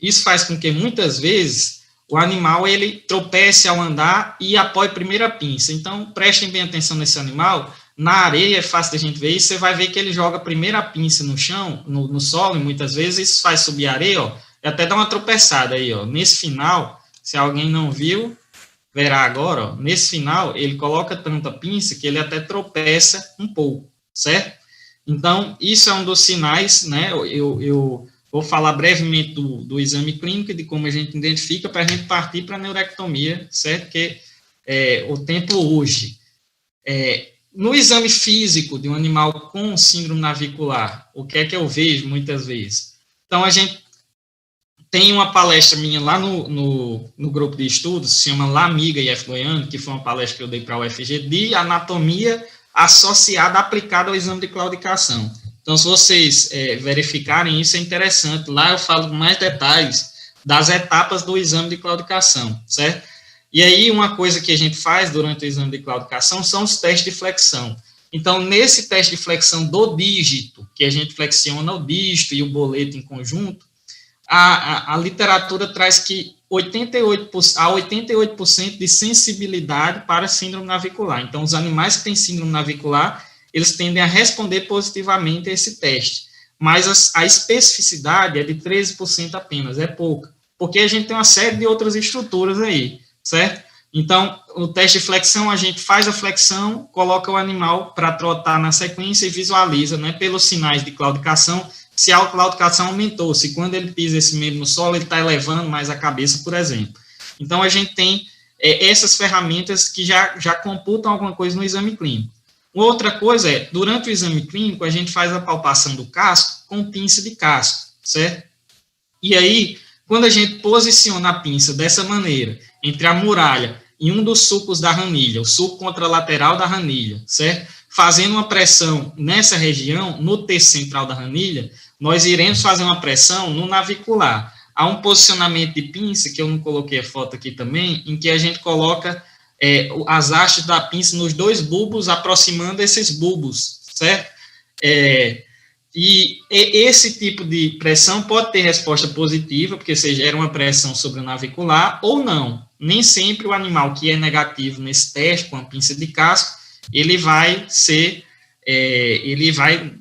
S1: isso faz com que, muitas vezes, o animal, ele tropece ao andar e apoie primeiro a pinça. Então, prestem bem atenção nesse animal. Na areia, é fácil da gente ver isso, você vai ver que ele joga primeiro a pinça no chão, no solo, e muitas vezes isso faz subir a areia, ó, e até dá uma tropeçada aí, ó. Nesse final, se alguém não viu, verá agora, ó, nesse final, ele coloca tanta pinça que ele até tropeça um pouco, certo? Então, isso é um dos sinais, né, eu vou falar brevemente do exame clínico e de como a gente identifica para a gente partir para a neurectomia, certo? Porque o tempo urge. No exame físico de um animal com síndrome navicular, o que é que eu vejo muitas vezes? Então, a gente tem uma palestra minha lá no grupo de estudos, se chama Lamiga e F. Goiano, que foi uma palestra que eu dei para a UFG, de anatomia associada, aplicada ao exame de claudicação. Então, se vocês verificarem, isso é interessante. Lá eu falo mais detalhes das etapas do exame de claudicação, certo? E aí, uma coisa que a gente faz durante o exame de claudicação são os testes de flexão. Então, nesse teste de flexão do dígito, que a gente flexiona o dígito e o boleto em conjunto, a literatura traz que 88% de sensibilidade para síndrome navicular. Então, os animais que têm síndrome navicular, eles tendem a responder positivamente a esse teste. Mas a especificidade é de 13% apenas, é pouca. Porque a gente tem uma série de outras estruturas aí, certo? Então, o teste de flexão, a gente faz a flexão, coloca o animal para trotar na sequência e visualiza, né, pelos sinais de claudicação, se a claudicação aumentou, se quando ele pisa esse membro no solo, ele está elevando mais a cabeça, por exemplo. Então, a gente tem essas ferramentas que já computam alguma coisa no exame clínico. Outra coisa durante o exame clínico, a gente faz a palpação do casco com pinça de casco, certo? E aí, quando a gente posiciona a pinça dessa maneira, entre a muralha e um dos sulcos da ranilha, o sulco contralateral da ranilha, certo? Fazendo uma pressão nessa região, no terço central da ranilha, nós iremos fazer uma pressão no navicular. Há um posicionamento de pinça, que eu não coloquei a foto aqui também, em que a gente coloca as hastes da pinça nos dois bulbos, aproximando esses bulbos, certo? E esse tipo de pressão pode ter resposta positiva, porque você gera uma pressão sobre o navicular, ou não. Nem sempre o animal que é negativo nesse teste, com a pinça de casco, ele vai ser,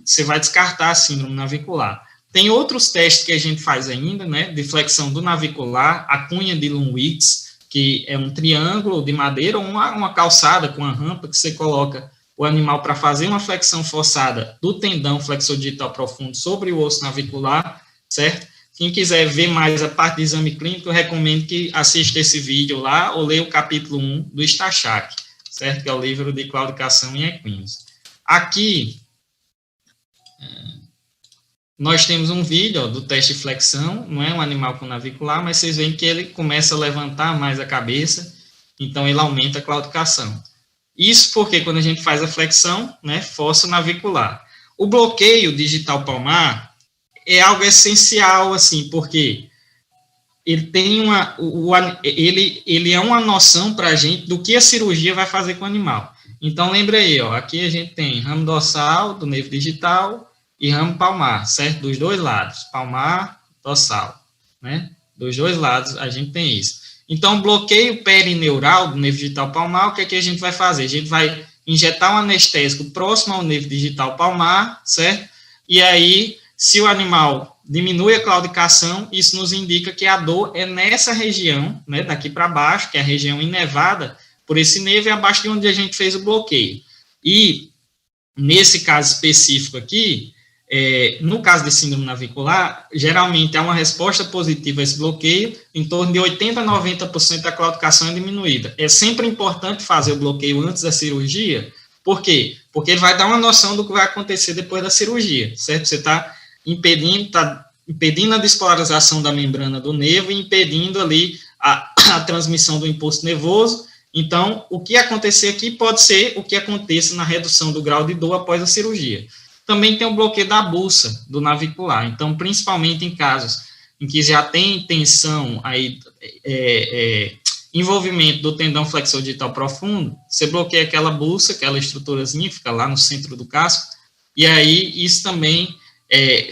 S1: você vai descartar a síndrome navicular. Tem outros testes que a gente faz ainda, né, de flexão do navicular, a cunha de Lunwitz, que é um triângulo de madeira, ou uma calçada com uma rampa que você coloca o animal para fazer uma flexão forçada do tendão flexor digital profundo sobre o osso navicular, certo? Quem quiser ver mais a parte de exame clínico, eu recomendo que assista esse vídeo lá ou leia o capítulo 1 do Stachak, certo? Que é o livro de claudicação em equinos. Aqui, nós temos um vídeo do teste de flexão, não é um animal com navicular, mas vocês veem que ele começa a levantar mais a cabeça, então ele aumenta a claudicação. Isso porque quando a gente faz a flexão, né, força navicular. O bloqueio digital palmar é algo essencial, assim, porque ele tem ele é uma noção para a gente do que a cirurgia vai fazer com o animal. Então, lembra aí, ó, aqui a gente tem ramo dorsal do nervo digital e ramo palmar, certo? Dos dois lados, palmar, dorsal, né? Dos dois lados a gente tem isso. Então, bloqueio perineural do nervo digital palmar, o que é que a gente vai fazer? A gente vai injetar um anestésico próximo ao nervo digital palmar, certo? E aí, se o animal diminui a claudicação, isso nos indica que a dor é nessa região, né, daqui para baixo, que é a região inervada por esse nervo, e abaixo de onde a gente fez o bloqueio. E, nesse caso específico aqui, no caso de síndrome navicular, geralmente há uma resposta positiva a esse bloqueio, em torno de 80% a 90% da claudicação é diminuída. É sempre importante fazer o bloqueio antes da cirurgia. Por quê? Porque ele vai dar uma noção do que vai acontecer depois da cirurgia, certo? Você está impedindo a despolarização da membrana do nervo e impedindo ali a transmissão do impulso nervoso. Então, o que acontecer aqui pode ser o que aconteça na redução do grau de dor após a cirurgia. Também tem o bloqueio da bulsa do navicular. Então, principalmente em casos em que já tem tensão, aí, envolvimento do tendão flexor digital profundo, você bloqueia aquela bulsa, aquela estruturazinha que fica lá no centro do casco, e aí isso também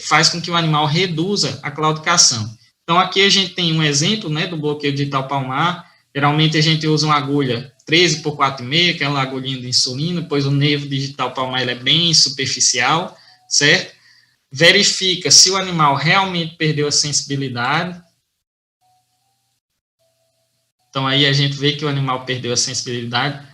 S1: faz com que o animal reduza a claudicação. Então, aqui a gente tem um exemplo, né, do bloqueio digital palmar. Geralmente a gente usa uma agulha 13 por 4,5, aquela agulhinha de insulina, pois o nervo digital palmar ele é bem superficial, certo? Verifica se o animal realmente perdeu a sensibilidade. Então, aí a gente vê que o animal perdeu a sensibilidade.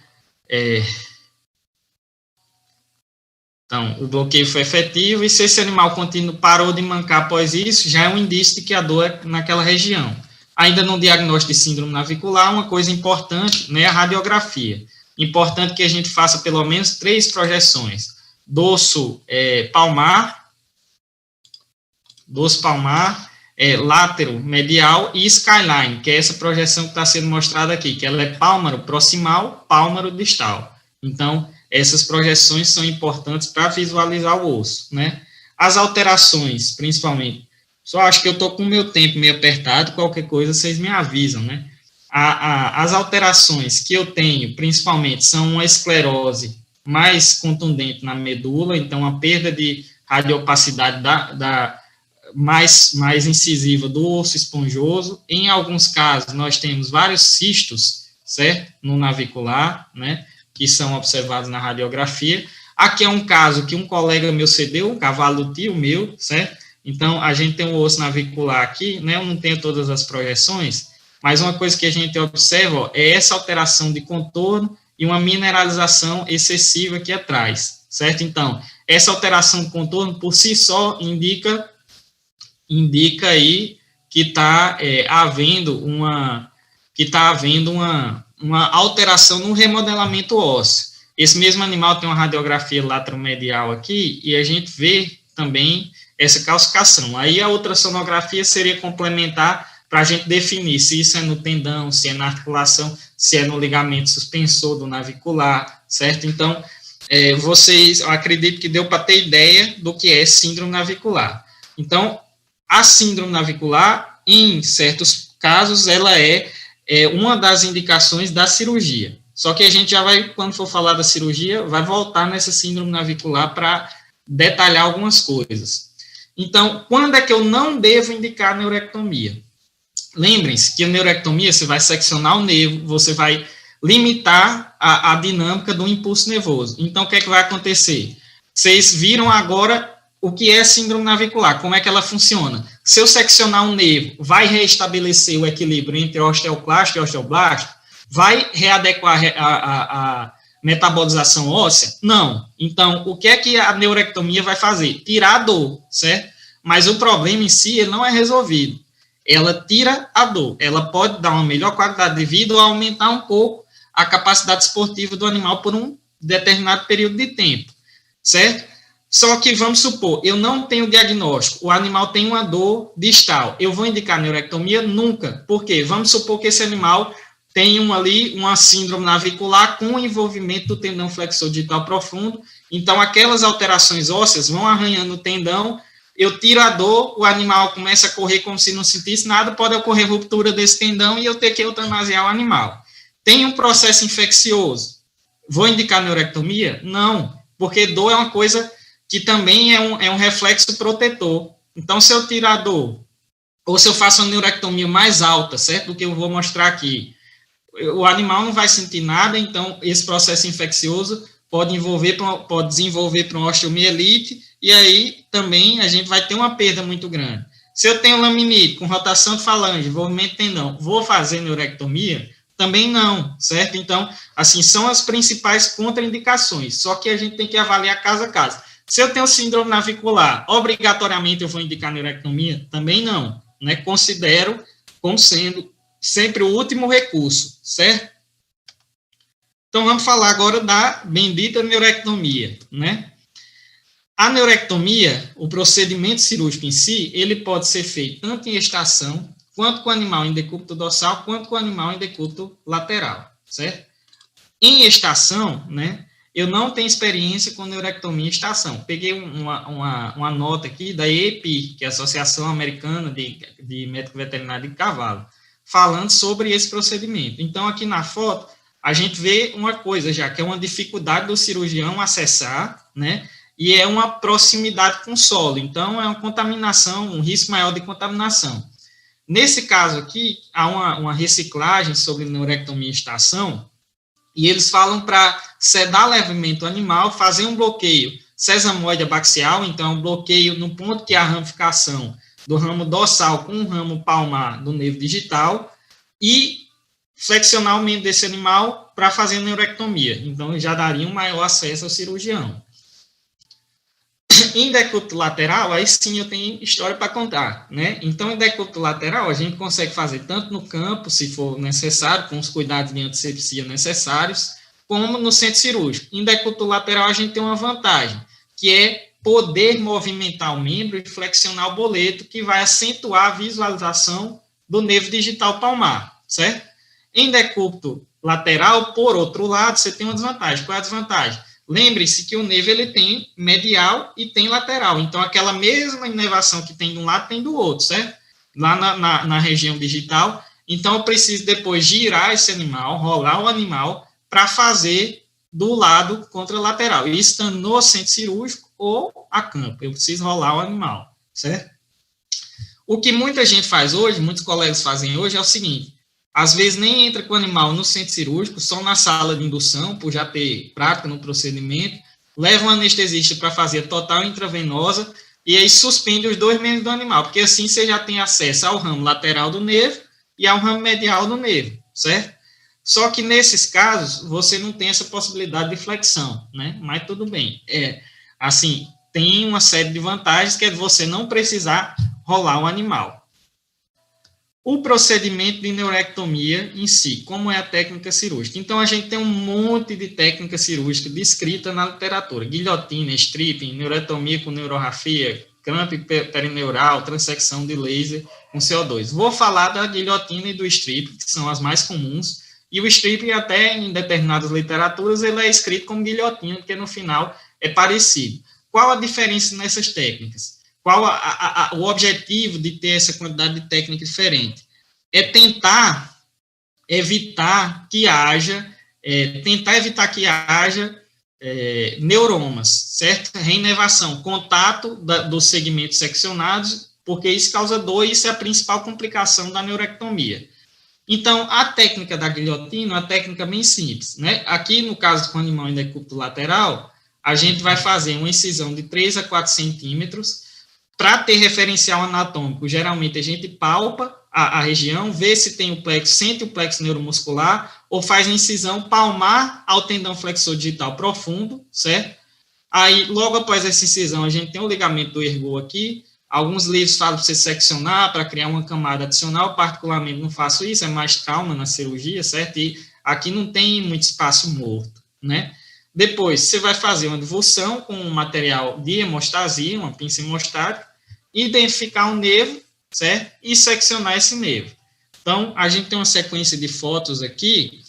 S1: Então, o bloqueio foi efetivo, e se esse animal parou de mancar após isso, já é um indício de que a dor é naquela região. Ainda no diagnóstico de síndrome navicular, uma coisa importante, né, a radiografia. Importante que a gente faça pelo menos 3 projeções. Dorso palmar, látero medial e skyline, que é essa projeção que está sendo mostrada aqui, que ela é pálmaro proximal, pálmaro distal. Então, essas projeções são importantes para visualizar o osso, né? As alterações, principalmente. Só acho que eu estou com o meu tempo meio apertado, qualquer coisa vocês me avisam, né? As alterações que eu tenho, principalmente, são uma esclerose mais contundente na medula, então a perda de radiopacidade mais incisiva do osso esponjoso. Em alguns casos, nós temos vários cistos, certo? No navicular, né? Que são observados na radiografia. Aqui é um caso que um colega meu cedeu, um cavalo do tio meu, certo? Então, a gente tem um osso navicular aqui, né? Eu não tenho todas as projeções, mas uma coisa que a gente observa é essa alteração de contorno e uma mineralização excessiva aqui atrás, certo? Então, essa alteração de contorno por si só indica aí que está havendo uma alteração no remodelamento ósseo. Esse mesmo animal tem uma radiografia lateromedial aqui, e a gente vê também essa calcificação. Aí a ultrassonografia seria complementar para a gente definir se isso é no tendão, se é na articulação, se é no ligamento suspensor do navicular, certo? Então, eu acredito que deu para ter ideia do que é síndrome navicular. Então, a síndrome navicular, em certos casos, ela é uma das indicações da cirurgia. Só que a gente já vai, quando for falar da cirurgia, vai voltar nessa síndrome navicular para detalhar algumas coisas. Então, quando é que eu não devo indicar neurectomia? Lembrem-se que a neurectomia, você vai seccionar o nervo, você vai limitar a dinâmica do impulso nervoso. Então, o que é que vai acontecer? Vocês viram agora o que é síndrome navicular, como é que ela funciona. Se eu seccionar um nervo, vai reestabelecer o equilíbrio entre osteoclasto e osteoblasto? Vai readequar a metabolização óssea? Não. Então, o que é que a neurectomia vai fazer? Tirar a dor, certo? Mas o problema em si, ele não é resolvido. Ela tira a dor. Ela pode dar uma melhor qualidade de vida ou aumentar um pouco a capacidade esportiva do animal por um determinado período de tempo, certo? Só que, vamos supor, eu não tenho diagnóstico, o animal tem uma dor distal. Eu vou indicar neurectomia? Nunca. Por quê? Vamos supor que esse animal tem uma síndrome navicular com envolvimento do tendão flexor digital profundo. Então, aquelas alterações ósseas vão arranhando o tendão, eu tiro a dor, o animal começa a correr como se não sentisse nada, pode ocorrer ruptura desse tendão e eu ter que eutanasiar o animal. Tem um processo infeccioso, vou indicar neurectomia? Não, porque dor é uma coisa que também é um reflexo protetor. Então, se eu tirar a dor, ou se eu faço uma neurectomia mais alta, certo? Do que eu vou mostrar aqui, o animal não vai sentir nada, então esse processo infeccioso pode desenvolver para uma osteomielite, e aí também a gente vai ter uma perda muito grande. Se eu tenho laminite com rotação de falange, envolvimento de tendão, vou fazer neurectomia? Também não, certo? Então, assim, são as principais contraindicações, só que a gente tem que avaliar caso a caso. Se eu tenho síndrome navicular, obrigatoriamente eu vou indicar neurectomia? Também não, né? Considero como sendo sempre o último recurso, certo? Então, vamos falar agora da bendita neurectomia, né? A neurectomia, o procedimento cirúrgico em si, ele pode ser feito tanto em estação, quanto com o animal em decúbito dorsal, quanto com o animal em decúbito lateral, certo? Em estação, né, eu não tenho experiência com neurectomia em estação. Peguei uma nota aqui da EAP, que é a Associação Americana de Médico Veterinário de Cavalo, falando sobre esse procedimento. Então, aqui na foto, a gente vê uma coisa já, que é uma dificuldade do cirurgião acessar, né, e é uma proximidade com o solo. Então, é uma contaminação, um risco maior de contaminação. Nesse caso aqui, há uma reciclagem sobre neurectomia em estação, e eles falam para sedar levemente o animal, fazer um bloqueio sesamoide abaxial, então um bloqueio no ponto que há a ramificação do ramo dorsal com o ramo palmar do nervo digital, e flexionar o membro desse animal para fazer neurectomia. Então, já daria um maior acesso ao cirurgião. Em decúbito lateral, aí sim eu tenho história para contar, né? Então, em decúbito lateral, a gente consegue fazer tanto no campo, se for necessário, com os cuidados de antisepsia necessários, como no centro cirúrgico. Em decúbito lateral, a gente tem uma vantagem, que é poder movimentar o membro e flexionar o boleto, que vai acentuar a visualização do nervo digital palmar, certo? Em decúbito lateral, por outro lado, você tem uma desvantagem. Qual é a desvantagem? Lembre-se que o nervo ele tem medial e tem lateral. Então, aquela mesma inervação que tem de um lado, tem do outro, certo? Lá na região digital. Então, eu preciso depois girar esse animal, rolar o animal, para fazer do lado contralateral. Isso está no centro cirúrgico ou a campo. Eu preciso rolar o animal, certo? O que muita gente faz hoje, muitos colegas fazem hoje, é o seguinte: às vezes nem entra com o animal no centro cirúrgico, só na sala de indução, por já ter prática no procedimento, leva um anestesista para fazer total intravenosa e aí suspende os dois membros do animal, porque assim você já tem acesso ao ramo lateral do nervo e ao ramo medial do nervo, certo? Só que nesses casos, você não tem essa possibilidade de flexão, né? Mas tudo bem. Assim, tem uma série de vantagens, que é você não precisar rolar o animal. O procedimento de neurectomia em si, como é a técnica cirúrgica? Então, a gente tem um monte de técnica cirúrgica descrita na literatura: guilhotina, stripping, neurectomia com neurorrafia, clamp perineural, transecção de laser com CO2. Vou falar da guilhotina e do stripping, que são as mais comuns, e o stripping, até em determinadas literaturas, ele é escrito como guilhotina, porque no final é parecido. Qual a diferença nessas técnicas? Qual o objetivo de ter essa quantidade de técnica diferente? É tentar evitar que haja neuromas, certo? Reinervação, contato dos segmentos seccionados, porque isso causa dor e isso é a principal complicação da neurectomia. Então, a técnica da guilhotina é uma técnica bem simples, né? Aqui, no caso com o animal em decúbito lateral, a gente vai fazer uma incisão de 3 a 4 centímetros. Para ter referencial anatômico, geralmente a gente palpa a região, vê se tem o plexo, sente o plexo neuromuscular, ou faz a incisão palmar ao tendão flexor digital profundo, certo? Aí, logo após essa incisão, a gente tem o ligamento do ergo aqui. Alguns livros falam para você seccionar, para criar uma camada adicional. Eu, particularmente, não faço isso, é mais trauma na cirurgia, certo? E aqui não tem muito espaço morto, né? Depois, você vai fazer uma divulsão com um material de hemostasia, uma pinça hemostática, identificar um nervo, certo? E seccionar esse nervo. Então, a gente tem uma sequência de fotos aqui,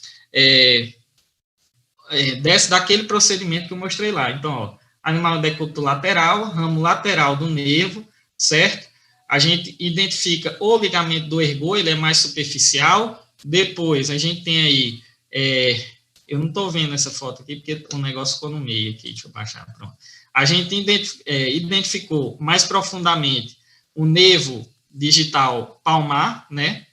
S1: daquele procedimento que eu mostrei lá. Então, ó, animal decúbito lateral, ramo lateral do nervo, certo? A gente identifica o ligamento do ergo, ele é mais superficial. Depois, a gente tem aí, eu não estou vendo essa foto aqui, porque o negócio ficou no meio aqui, deixa eu baixar, pronto. A gente identificou mais profundamente o nervo digital palmar, né?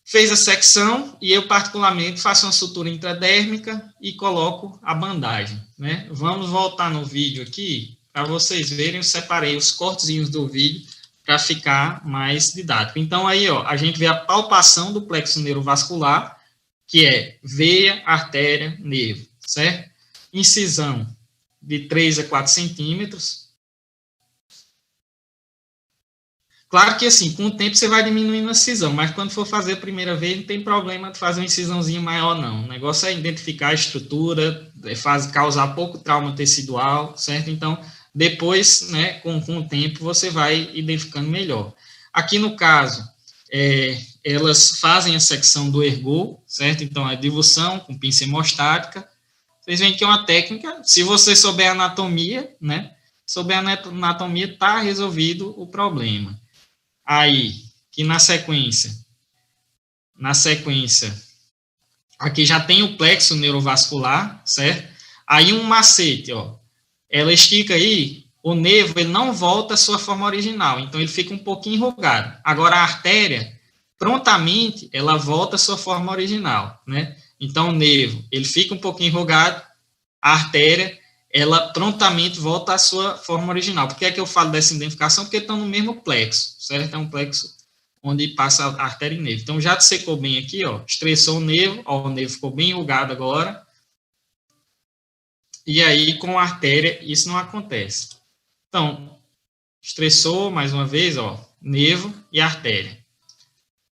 S1: Fez a secção e eu, particularmente, faço uma sutura intradérmica e coloco a bandagem, né? Vamos voltar no vídeo aqui, para vocês verem, eu separei os cortezinhos do vídeo para ficar mais didático. Então, aí, ó, a gente vê a palpação do plexo neurovascular, que é veia, artéria, nervo, certo? Incisão de 3 a 4 centímetros. Claro que, assim, com o tempo você vai diminuindo a incisão, mas quando for fazer a primeira vez, não tem problema de fazer uma incisãozinha maior, não. O negócio é identificar a estrutura, causar pouco trauma tecidual, certo? Então, depois, né, com o tempo, você vai identificando melhor. Aqui, no caso, elas fazem a secção do ergô, certo? Então, a divulsão com pinça hemostática. Vocês veem que é uma técnica, se você souber anatomia, né? Souber anatomia, está resolvido o problema. Aí, que na sequência, aqui já tem o plexo neurovascular, certo? Aí um macete, ó, ela estica aí, o nervo, ele não volta à sua forma original, então ele fica um pouquinho enrugado. Agora a artéria, prontamente, ela volta à sua forma original, né? Então o nervo, ele fica um pouquinho enrugado, a artéria, ela prontamente volta à sua forma original. Por que é que eu falo dessa identificação? Porque estão no mesmo plexo, certo? É um plexo onde passa a artéria e nervo. Então, já secou bem aqui, ó, estressou o nervo, ó, o nervo ficou bem enrugado agora. E aí, com a artéria, isso não acontece. Então, estressou, mais uma vez, ó, nervo e artéria.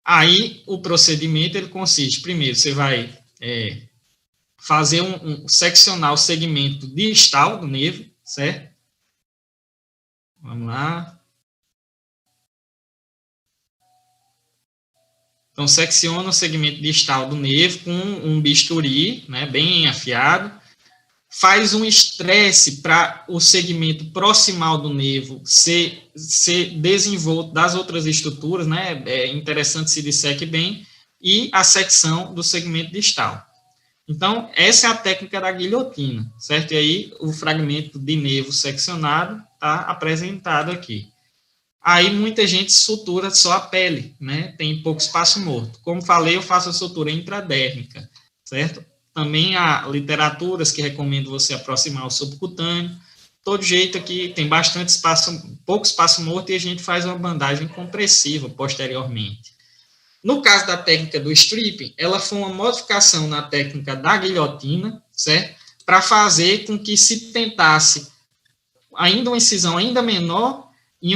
S1: Aí, o procedimento, ele consiste, primeiro, você vai fazer seccionar o segmento distal do nervo, certo? Vamos lá. Então, secciona o segmento distal do nervo com um bisturi, né, bem afiado. Faz um estresse para o segmento proximal do nervo ser desenvolto das outras estruturas, né? É interessante se disseque bem, e a secção do segmento distal. Então, essa é a técnica da guilhotina, certo? E aí, o fragmento de nervo seccionado está apresentado aqui. Aí, muita gente sutura só a pele, né? Tem pouco espaço morto. Como falei, eu faço a sutura intradérmica, certo? Também há literaturas que recomendam você aproximar o subcutâneo. Todo jeito aqui tem bastante espaço, pouco espaço morto, e a gente faz uma bandagem compressiva posteriormente. No caso da técnica do stripping, ela foi uma modificação na técnica da guilhotina, certo? Para fazer com que se tentasse ainda uma incisão ainda menor e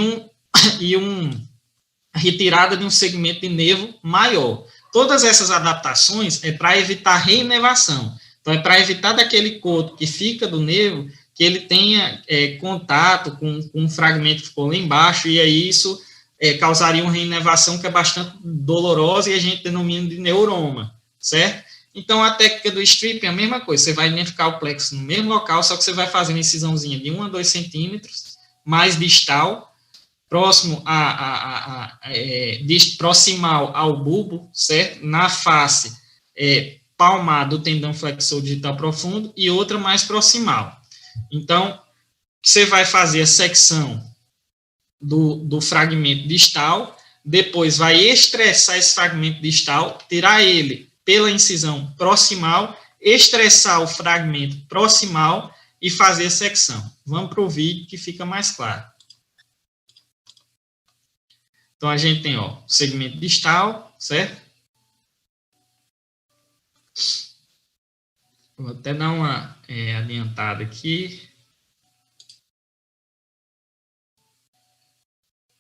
S1: retirada de um segmento de nervo maior. Todas essas adaptações é para evitar reinervação. Então, é para evitar daquele coto que fica do nervo, que ele tenha contato com um fragmento que ficou lá embaixo, e aí isso causaria uma reinervação que é bastante dolorosa e a gente denomina de neuroma, certo? Então, a técnica do stripping é a mesma coisa, você vai identificar o plexo no mesmo local, só que você vai fazer uma incisãozinha de 1 a 2 centímetros, mais distal, proximal ao bulbo, certo? Na face palmar do tendão flexor digital profundo e outra mais proximal. Então, você vai fazer a secção do fragmento distal, depois vai estressar esse fragmento distal, tirar ele pela incisão proximal, estressar o fragmento proximal e fazer a secção. Vamos para o vídeo que fica mais claro. Então, a gente tem, ó, o segmento distal, certo? Vou até dar uma adiantada aqui.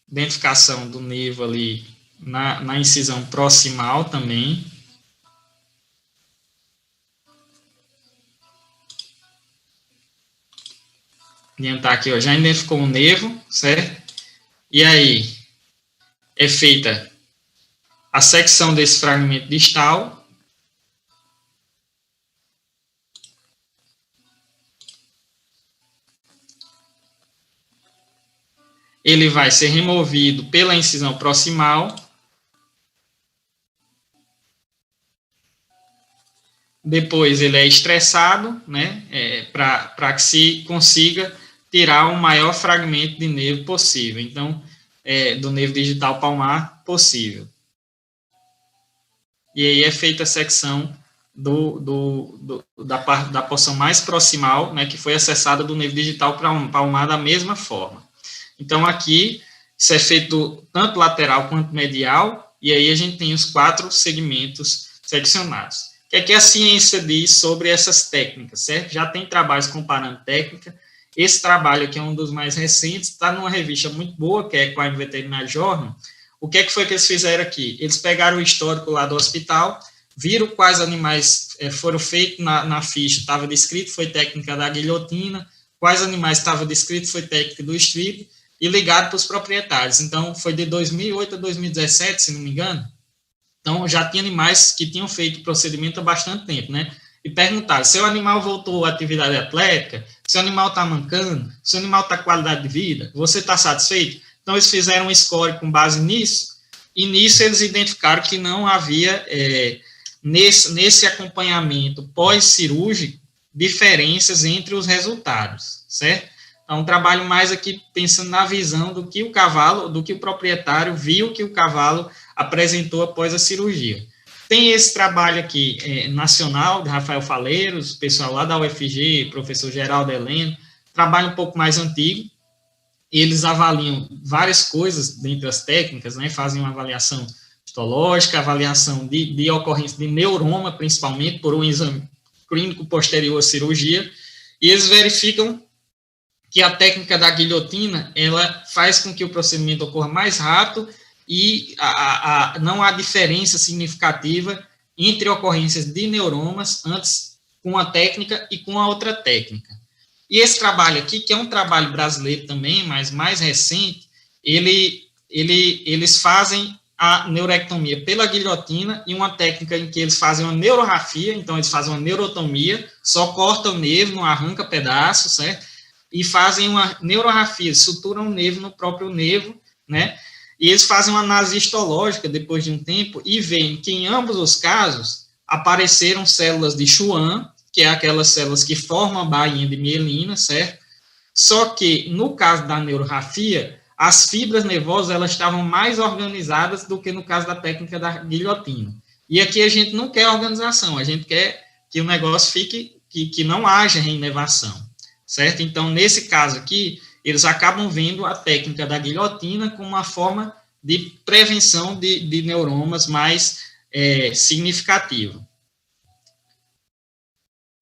S1: Identificação do nervo ali na incisão proximal também. Adiantar aqui, ó, já identificou o nervo, certo? E aí, é feita a secção desse fragmento distal. Ele vai ser removido pela incisão proximal. Depois ele é estressado, né, para que se consiga tirar o maior fragmento de nervo possível. Então, do nervo digital palmar possível. e aí é feita a secção da porção mais proximal, né, que foi acessada do nervo digital para palmar da mesma forma. Então, aqui, isso é feito tanto lateral quanto medial, e aí a gente tem os 4 segmentos seccionados. O que é que a ciência diz sobre essas técnicas, certo? Já tem trabalhos comparando técnica. Esse trabalho aqui é um dos mais recentes, está numa revista muito boa, que é Equine Veterinary Journal. O que é que foi que eles fizeram aqui? Eles pegaram o histórico lá do hospital, viram quais animais foram feitos na ficha, estava descrito, foi técnica da guilhotina, quais animais estava descrito, foi técnica do strip, e ligado para os proprietários. Então, foi de 2008 a 2017, se não me engano. Então, já tinha animais que tinham feito o procedimento há bastante tempo, né? E perguntaram, se o animal voltou à atividade atlética, se o animal está mancando, se o animal está com qualidade de vida, você está satisfeito? Então, eles fizeram um score com base nisso, e nisso eles identificaram que não havia, nesse acompanhamento pós-cirúrgico, diferenças entre os resultados, certo? Então, um trabalho mais aqui pensando na visão do que o cavalo, do que o proprietário viu que o cavalo apresentou após a cirurgia. Tem esse trabalho aqui nacional, de Rafael Faleiros, pessoal lá da UFG, professor Geraldo Heleno, trabalho um pouco mais antigo, eles avaliam várias coisas dentre as técnicas, né, fazem uma avaliação histológica, avaliação de ocorrência de neuroma, principalmente, por um exame clínico posterior à cirurgia, e eles verificam que a técnica da guilhotina, ela faz com que o procedimento ocorra mais rápido e não há diferença significativa entre ocorrências de neuromas antes com a técnica e com a outra técnica. E esse trabalho aqui, que é um trabalho brasileiro também, mas mais recente, eles fazem a neurectomia pela guilhotina e uma técnica em que eles fazem uma neurorrafia, então eles fazem uma neurotomia, só cortam o nervo, não arranca pedaço, certo? E fazem uma neurorrafia, suturam o nervo no próprio nervo, né? E eles fazem uma análise histológica depois de um tempo e veem que em ambos os casos apareceram células de Schwann, que é aquelas células que formam a bainha de mielina, certo? Só que no caso da neurorrafia, as fibras nervosas elas estavam mais organizadas do que no caso da técnica da guilhotina. E aqui a gente não quer organização, a gente quer que o negócio fique, que não haja reinervação, certo? Então, nesse caso aqui, eles acabam vendo a técnica da guilhotina como uma forma de prevenção de neuromas mais significativa.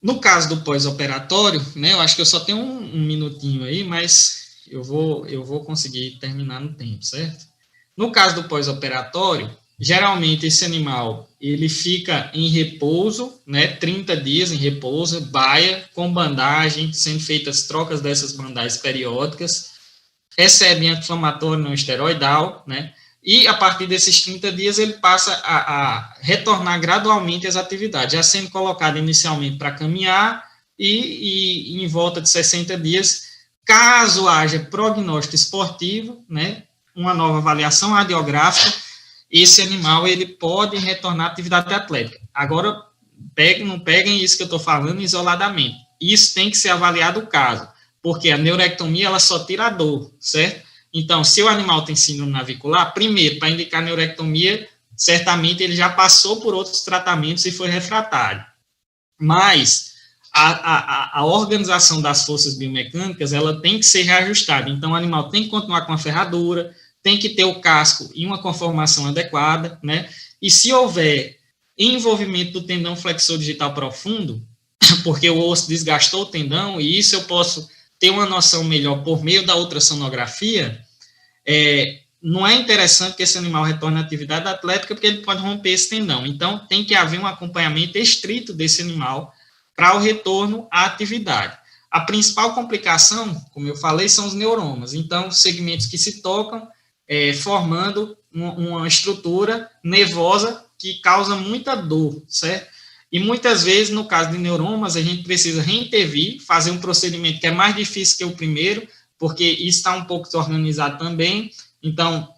S1: No caso do pós-operatório, né, eu acho que eu só tenho um minutinho aí, mas eu vou conseguir terminar no tempo, certo? No caso do pós-operatório, geralmente esse animal, ele fica em repouso, né, 30 dias em repouso, baia, com bandagem, sendo feitas trocas dessas bandagens periódicas, recebe anti-inflamatório não esteroidal, né, e a partir desses 30 dias ele passa a retornar gradualmente às atividades, já sendo colocado inicialmente para caminhar e em volta de 60 dias, caso haja prognóstico esportivo, né, uma nova avaliação radiográfica, esse animal ele pode retornar à atividade atlética. Agora, não peguem isso que eu estou falando isoladamente. Isso tem que ser avaliado o caso, porque a neurectomia ela só tira a dor, certo? Então, se o animal tem síndrome navicular, primeiro, para indicar neurectomia, certamente ele já passou por outros tratamentos e foi refratário. Mas a organização das forças biomecânicas, ela tem que ser reajustada. Então, o animal tem que continuar com a ferradura, tem que ter o casco em uma conformação adequada, né? E se houver envolvimento do tendão flexor digital profundo, porque o osso desgastou o tendão, e isso eu posso ter uma noção melhor por meio da ultrassonografia, não é interessante que esse animal retorne à atividade atlética, porque ele pode romper esse tendão. Então, tem que haver um acompanhamento estrito desse animal para o retorno à atividade. A principal complicação, como eu falei, são os neuromas. Então, segmentos que se tocam, formando uma estrutura nervosa que causa muita dor, certo? E muitas vezes, no caso de neuromas, a gente precisa reintervir, fazer um procedimento que é mais difícil que o primeiro, porque isso está um pouco desorganizado também. Então,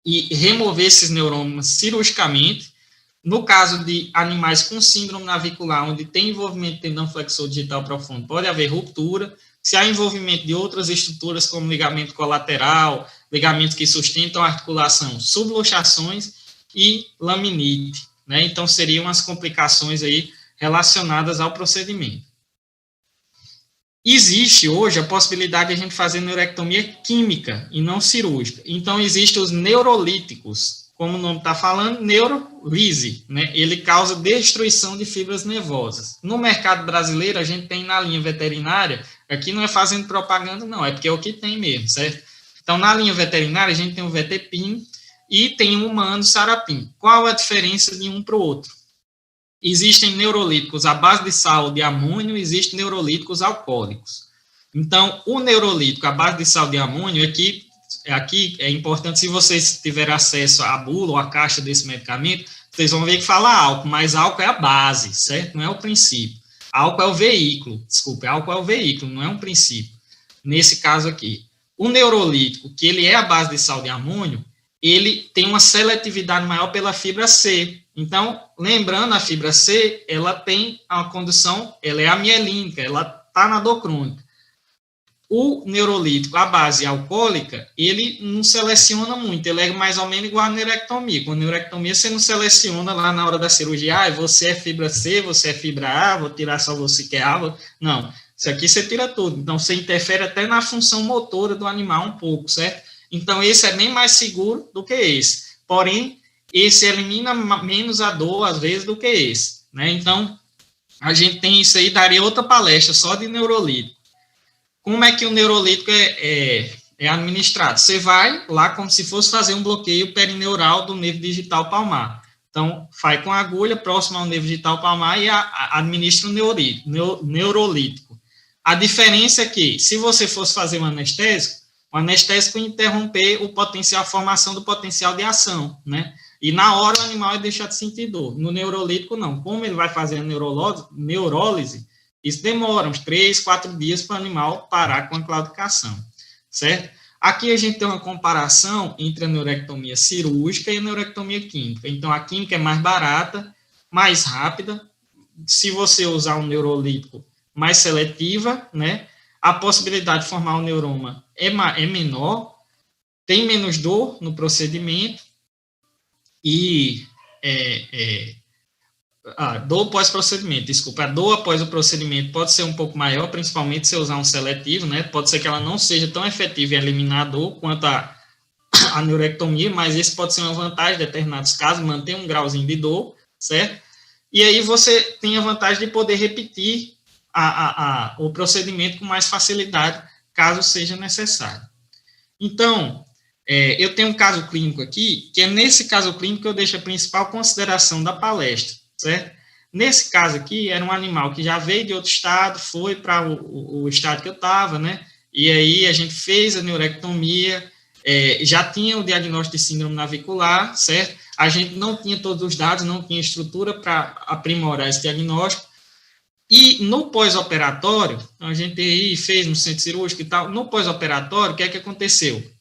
S1: e remover esses neuromas cirurgicamente. No caso de animais com síndrome navicular, onde tem envolvimento de tendão flexor digital profundo, pode haver ruptura. Se há envolvimento de outras estruturas, como ligamento colateral, ligamentos que sustentam a articulação, subluxações e laminite. né? Então, seriam as complicações aí relacionadas ao procedimento. Existe hoje a possibilidade de a gente fazer neurectomia química e não cirúrgica. Então, existem os neurolíticos, como o nome está falando, neurolise, né? Ele causa destruição de fibras nervosas. No mercado brasileiro, a gente tem na linha veterinária, aqui não é fazendo propaganda, não, é porque é o que tem mesmo, certo? Então, na linha veterinária, a gente tem o Vetepin e tem o humano Sarapin. Qual a diferença de um para o outro? Existem neurolíticos à base de sal de amônio, existem neurolíticos alcoólicos. Então, o neurolítico à base de sal de amônio, aqui é importante, se vocês tiverem acesso à bula ou à caixa desse medicamento, vocês vão ver que fala álcool, mas álcool é a base, certo? Não é o princípio. Álcool é o veículo, desculpe, álcool é o veículo, não é um princípio. Nesse caso aqui. O neurolítico, que ele é a base de sal de amônio, ele tem uma seletividade maior pela fibra C. Então, lembrando, a fibra C, ela tem a condição, ela é amielínica, ela está na dor crônica. O neurolítico, a base alcoólica, ele não seleciona muito, ele é mais ou menos igual a neurectomia. Com a neurectomia, você não seleciona lá na hora da cirurgia, você é fibra C, você é fibra A, vou tirar só você que é A. Não, isso aqui você tira tudo. Então, você interfere até na função motora do animal um pouco, certo? Então, esse é bem mais seguro do que esse. Porém, esse elimina menos a dor, às vezes, do que esse, né? Então, a gente tem isso aí, daria outra palestra só de neurolítico. Como é que o neurolítico é administrado? Você vai lá como se fosse fazer um bloqueio perineural do nervo digital palmar. Então, faz com a agulha próximo ao nervo digital palmar e administra o neurolítico. A diferença é que, se você fosse fazer um anestésico, o anestésico interromper a formação do potencial de ação, né? E na hora o animal vai deixar de sentir dor. No neurolítico, não. Como ele vai fazer a neurólise, isso demora uns 3, 4 dias para o animal parar com a claudicação, certo? Aqui a gente tem uma comparação entre a neurectomia cirúrgica e a neurectomia química. Então, a química é mais barata, mais rápida. Se você usar um neurolítico mais seletiva, né? A possibilidade de formar um neuroma é menor, tem menos dor no procedimento e dor pós-procedimento, desculpa, a dor após o procedimento pode ser um pouco maior, principalmente se usar um seletivo, né? Pode ser que ela não seja tão efetiva em eliminar a dor quanto a neurectomia, mas isso pode ser uma vantagem em determinados casos, manter um grauzinho de dor, certo? E aí você tem a vantagem de poder repetir o procedimento com mais facilidade, caso seja necessário. Então, eu tenho um caso clínico aqui, que é nesse caso clínico que eu deixo a principal consideração da palestra, certo? Nesse caso aqui, era um animal que já veio de outro estado, foi para o estado que eu estava, né? E aí a gente fez a neurectomia, já tinha o diagnóstico de síndrome navicular, certo? A gente não tinha todos os dados, não tinha estrutura para aprimorar esse diagnóstico. E no pós-operatório, a gente aí fez no centro cirúrgico e tal, no pós-operatório, o que é que aconteceu?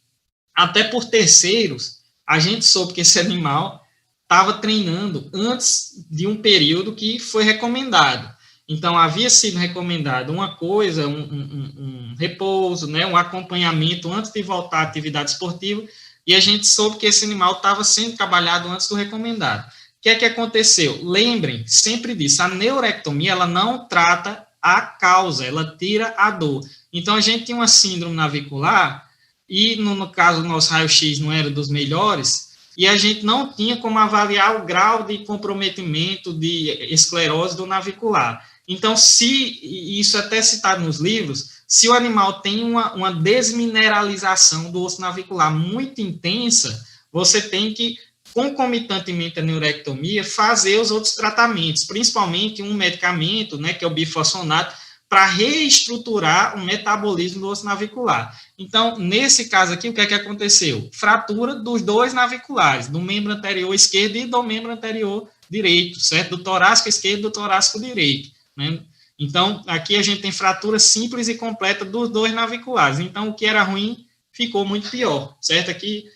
S1: Até por terceiros, a gente soube que esse animal estava treinando antes de um período que foi recomendado. Então, havia sido recomendado uma coisa, um repouso, né, um acompanhamento antes de voltar à atividade esportiva, e a gente soube que esse animal estava sendo trabalhado antes do recomendado. O que é que aconteceu? Lembrem sempre disso, a neurectomia, ela não trata a causa, ela tira a dor. Então, a gente tinha uma síndrome navicular, e no caso, o nosso raio-x não era dos melhores, e a gente não tinha como avaliar o grau de comprometimento de esclerose do navicular. Então, isso até citado nos livros, se o animal tem uma desmineralização do osso navicular muito intensa, você tem que, concomitantemente à neurectomia, fazer os outros tratamentos, principalmente um medicamento, né, que é o bifosfonato, para reestruturar o metabolismo do osso navicular. Então, nesse caso aqui, o que é que aconteceu? Fratura dos dois naviculares, do membro anterior esquerdo e do membro anterior direito, certo? Do torácico esquerdo e do torácico direito, né? Então, aqui a gente tem fratura simples e completa dos dois naviculares. Então, o que era ruim ficou muito pior, certo? Aqui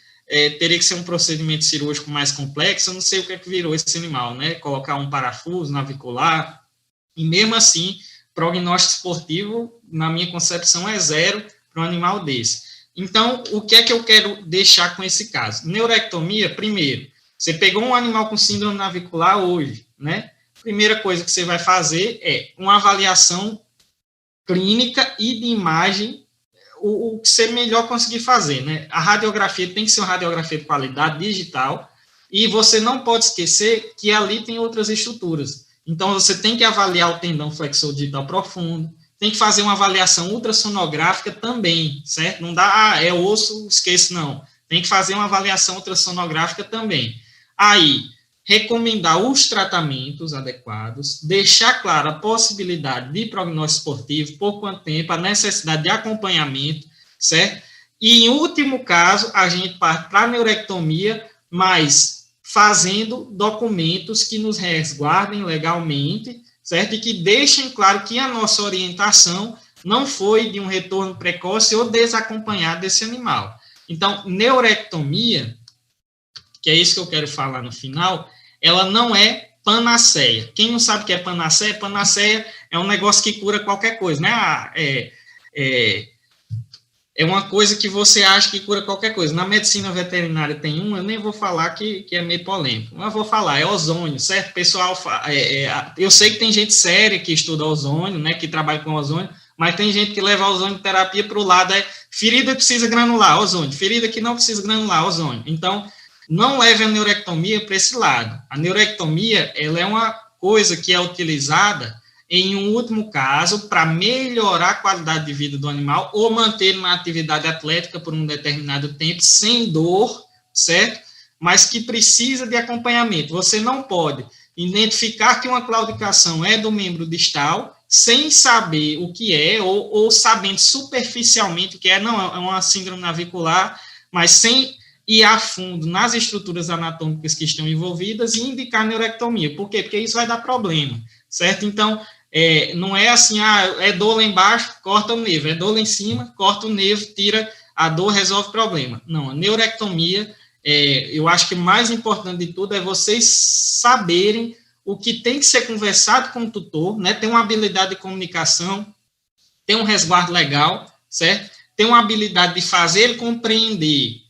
S1: teria que ser um procedimento cirúrgico mais complexo, eu não sei o que é que virou esse animal, né? Colocar um parafuso navicular, e mesmo assim, prognóstico esportivo, na minha concepção, é 0 para um animal desse. Então, o que é que eu quero deixar com esse caso? Neurectomia, primeiro, Você pegou um animal com síndrome navicular hoje, né? Primeira coisa que você vai fazer é uma avaliação clínica e de imagem, o que você melhor conseguir fazer, né? A radiografia tem que ser uma radiografia de qualidade digital, e você não pode esquecer que ali tem outras estruturas. Então, você tem que avaliar o tendão flexor digital profundo, tem que fazer uma avaliação ultrassonográfica também, certo? Não dá, é osso, esqueça, não. Tem que fazer uma avaliação ultrassonográfica também. Aí, recomendar os tratamentos adequados, deixar clara a possibilidade de prognóstico esportivo, por quanto tempo, a necessidade de acompanhamento, certo? E, em último caso, a gente parte para a neurectomia, mas fazendo documentos que nos resguardem legalmente, certo? E que deixem claro que a nossa orientação não foi de um retorno precoce ou desacompanhado desse animal. Então, neurectomia, que é isso que eu quero falar no final, ela não é panaceia. Quem não sabe o que é panaceia? Panaceia é um negócio que cura qualquer coisa, né? É uma coisa que você acha que cura qualquer coisa. Na medicina veterinária tem eu nem vou falar que é meio polêmico, mas vou falar, é ozônio, certo? Pessoal, eu sei que tem gente séria que estuda ozônio, né, que trabalha com ozônio, mas tem gente que leva a ozônio terapia para o lado, ferida precisa granular, ozônio, ferida que não precisa granular, ozônio. Então, não leve a neurectomia para esse lado. A neurectomia, ela é uma coisa que é utilizada em um último caso, para melhorar a qualidade de vida do animal ou manter na atividade atlética por um determinado tempo, sem dor, certo? Mas que precisa de acompanhamento. Você não pode identificar que uma claudicação é do membro distal, sem saber o que é, ou sabendo superficialmente o que é, não, é uma síndrome navicular, mas sem ir a fundo nas estruturas anatômicas que estão envolvidas e indicar neurectomia. Por quê? Porque isso vai dar problema, certo? Então, não é assim, é dor lá embaixo, corta o nervo, é dor lá em cima, corta o nervo, tira a dor, resolve o problema. Não, a neurectomia, eu acho que o mais importante de tudo é vocês saberem o que tem que ser conversado com o tutor, né, ter uma habilidade de comunicação, ter um resguardo legal, certo? Ter uma habilidade de fazer ele compreender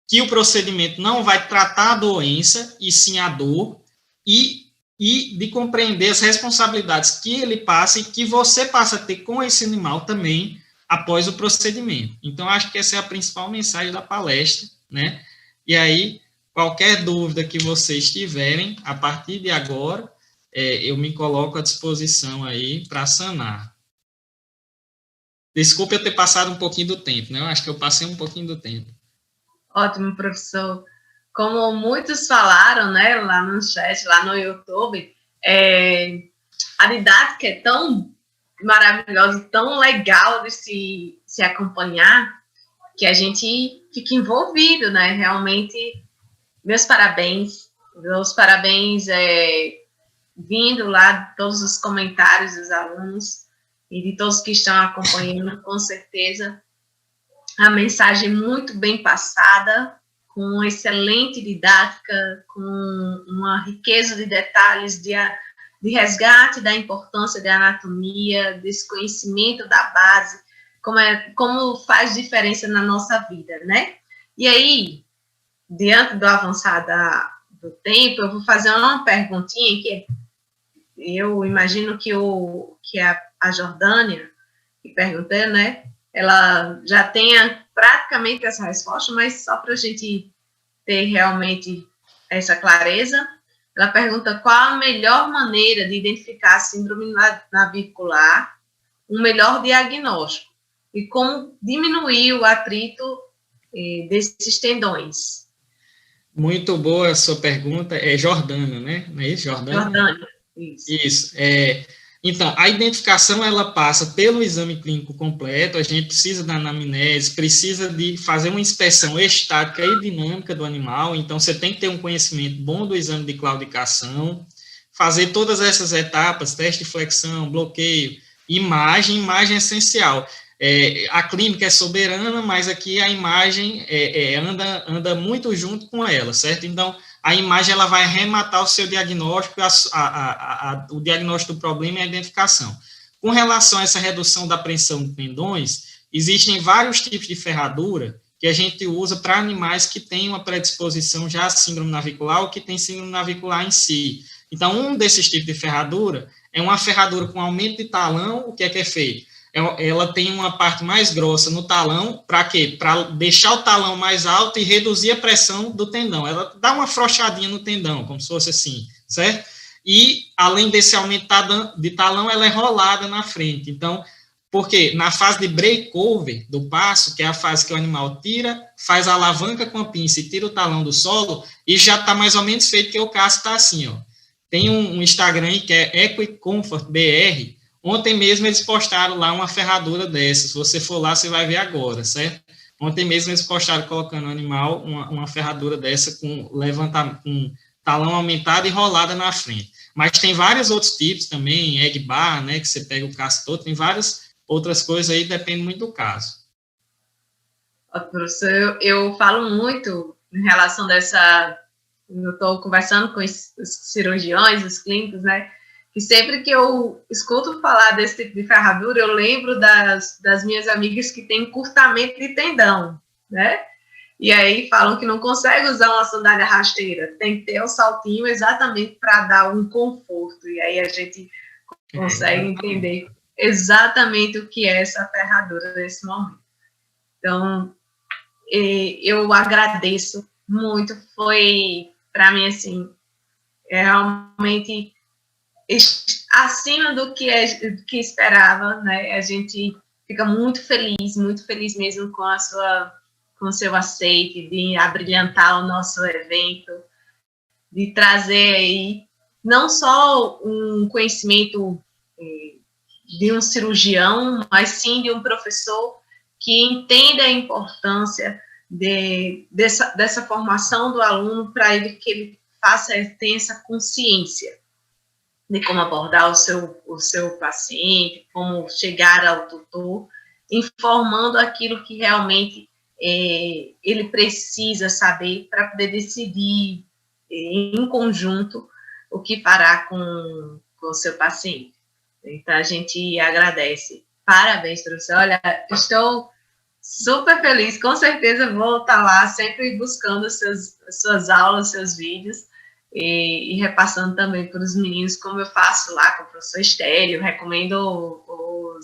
S1: que o procedimento não vai tratar a doença, e sim a dor, e de compreender as responsabilidades que ele passa e que você passa a ter com esse animal também após o procedimento. Então, acho que essa é a principal mensagem da palestra, né? E aí, qualquer dúvida que vocês tiverem, a partir de agora, eu me coloco à disposição aí para sanar. Desculpe eu ter passado um pouquinho do tempo, né? Eu acho que eu passei um pouquinho do tempo.
S2: Ótimo, professor. Como muitos falaram, né, lá no chat, lá no YouTube, a didática é tão maravilhosa, tão legal de se acompanhar, que a gente fica envolvido, né? Realmente, meus parabéns vindo lá de todos os comentários dos alunos e de todos que estão acompanhando, com certeza, a mensagem muito bem passada, com excelente didática, com uma riqueza de detalhes de resgate da importância da anatomia, desse conhecimento da base, como faz diferença na nossa vida, né? E aí, diante do avançar do tempo, eu vou fazer uma perguntinha que eu imagino que a Jordânia, que perguntou, né? Ela já tenha praticamente essa resposta, mas só para a gente ter realmente essa clareza, ela pergunta qual a melhor maneira de identificar a síndrome navicular, um melhor diagnóstico, e como diminuir o atrito desses tendões.
S1: Muito boa a sua pergunta, é Jordana, né? Não é isso, Jordana?
S2: Jordana, isso.
S1: Isso, Então, a identificação, ela passa pelo exame clínico completo, a gente precisa da anamnese, precisa de fazer uma inspeção estática e dinâmica do animal, então você tem que ter um conhecimento bom do exame de claudicação, fazer todas essas etapas, teste de flexão, bloqueio, imagem é essencial. A clínica é soberana, mas aqui a imagem anda muito junto com ela, certo? Então, a imagem ela vai arrematar o seu diagnóstico, o diagnóstico do problema e a identificação. Com relação a essa redução da pressão de tendões, existem vários tipos de ferradura que a gente usa para animais que têm uma predisposição já à síndrome navicular ou que tem síndrome navicular em si. Então, um desses tipos de ferradura é uma ferradura com aumento de talão. O que é feito? Ela tem uma parte mais grossa no talão, para quê? Para deixar o talão mais alto e reduzir a pressão do tendão. Ela dá uma afrouxadinha no tendão, como se fosse assim, certo? E, além desse aumento de talão, ela é rolada na frente. Então, porque na fase de break-over do passo, que é a fase que o animal tira, faz a alavanca com a pinça e tira o talão do solo, e já está mais ou menos feito, que o casco está assim, ó. Tem um Instagram aí que é Equicomfort BR. Ontem mesmo eles postaram lá uma ferradura dessa. Se você for lá, você vai ver agora, certo? Ontem mesmo eles postaram colocando o animal uma ferradura dessa com levantamento, com talão aumentado e rolada na frente. Mas tem vários outros tipos também, egg bar, né, que você pega o casco todo, tem várias outras coisas aí, depende muito do caso.
S2: Professor, eu falo muito em relação dessa... Eu estou conversando com os cirurgiões, os clínicos, né, que sempre que eu escuto falar desse tipo de ferradura, eu lembro das minhas amigas que têm encurtamento de tendão, né? E aí falam que não consegue usar uma sandália rasteira, tem que ter o saltinho exatamente para dar um conforto. E aí a gente consegue entender exatamente o que é essa ferradura nesse momento. Então, eu agradeço muito, foi, para mim, assim, realmente acima do que esperava, né? A gente fica muito feliz mesmo com o seu aceite de abrilhantar o nosso evento, de trazer aí não só um conhecimento de um cirurgião, mas sim de um professor que entenda a importância dessa formação do aluno para ele que ele tenha essa consciência de como abordar o seu paciente, como chegar ao tutor, informando aquilo que realmente ele precisa saber para poder decidir em conjunto o que fará com o seu paciente. Então, a gente agradece. Parabéns, professor. Olha, estou super feliz. Com certeza vou estar lá sempre buscando suas aulas, seus vídeos, e repassando também para os meninos, como eu faço lá com o professor Estélio, recomendo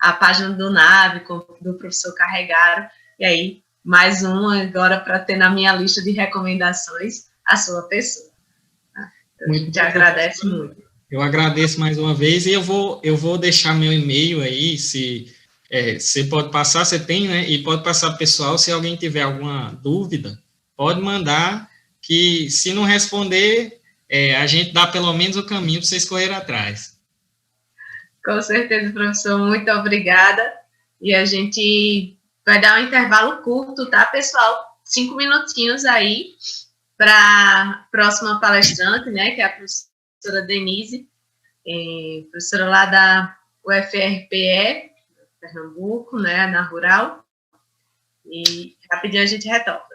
S2: a página do NAVE, do professor Carregaro, e aí, mais uma agora para ter na minha lista de recomendações a sua pessoa. Então, a gente agradece muito.
S1: Eu agradeço mais uma vez, e eu vou deixar meu e-mail aí, se você pode passar, você tem, né, e pode passar para o pessoal, se alguém tiver alguma dúvida, pode mandar, que se não responder, a gente dá pelo menos o caminho para vocês correrem atrás.
S2: Com certeza, professor, muito obrigada. E a gente vai dar um intervalo curto, tá, pessoal? 5 minutinhos aí para a próxima palestrante, né, que é a professora Denise, professora lá da UFRPE, Pernambuco, né, na Rural. E rapidinho a gente retorna.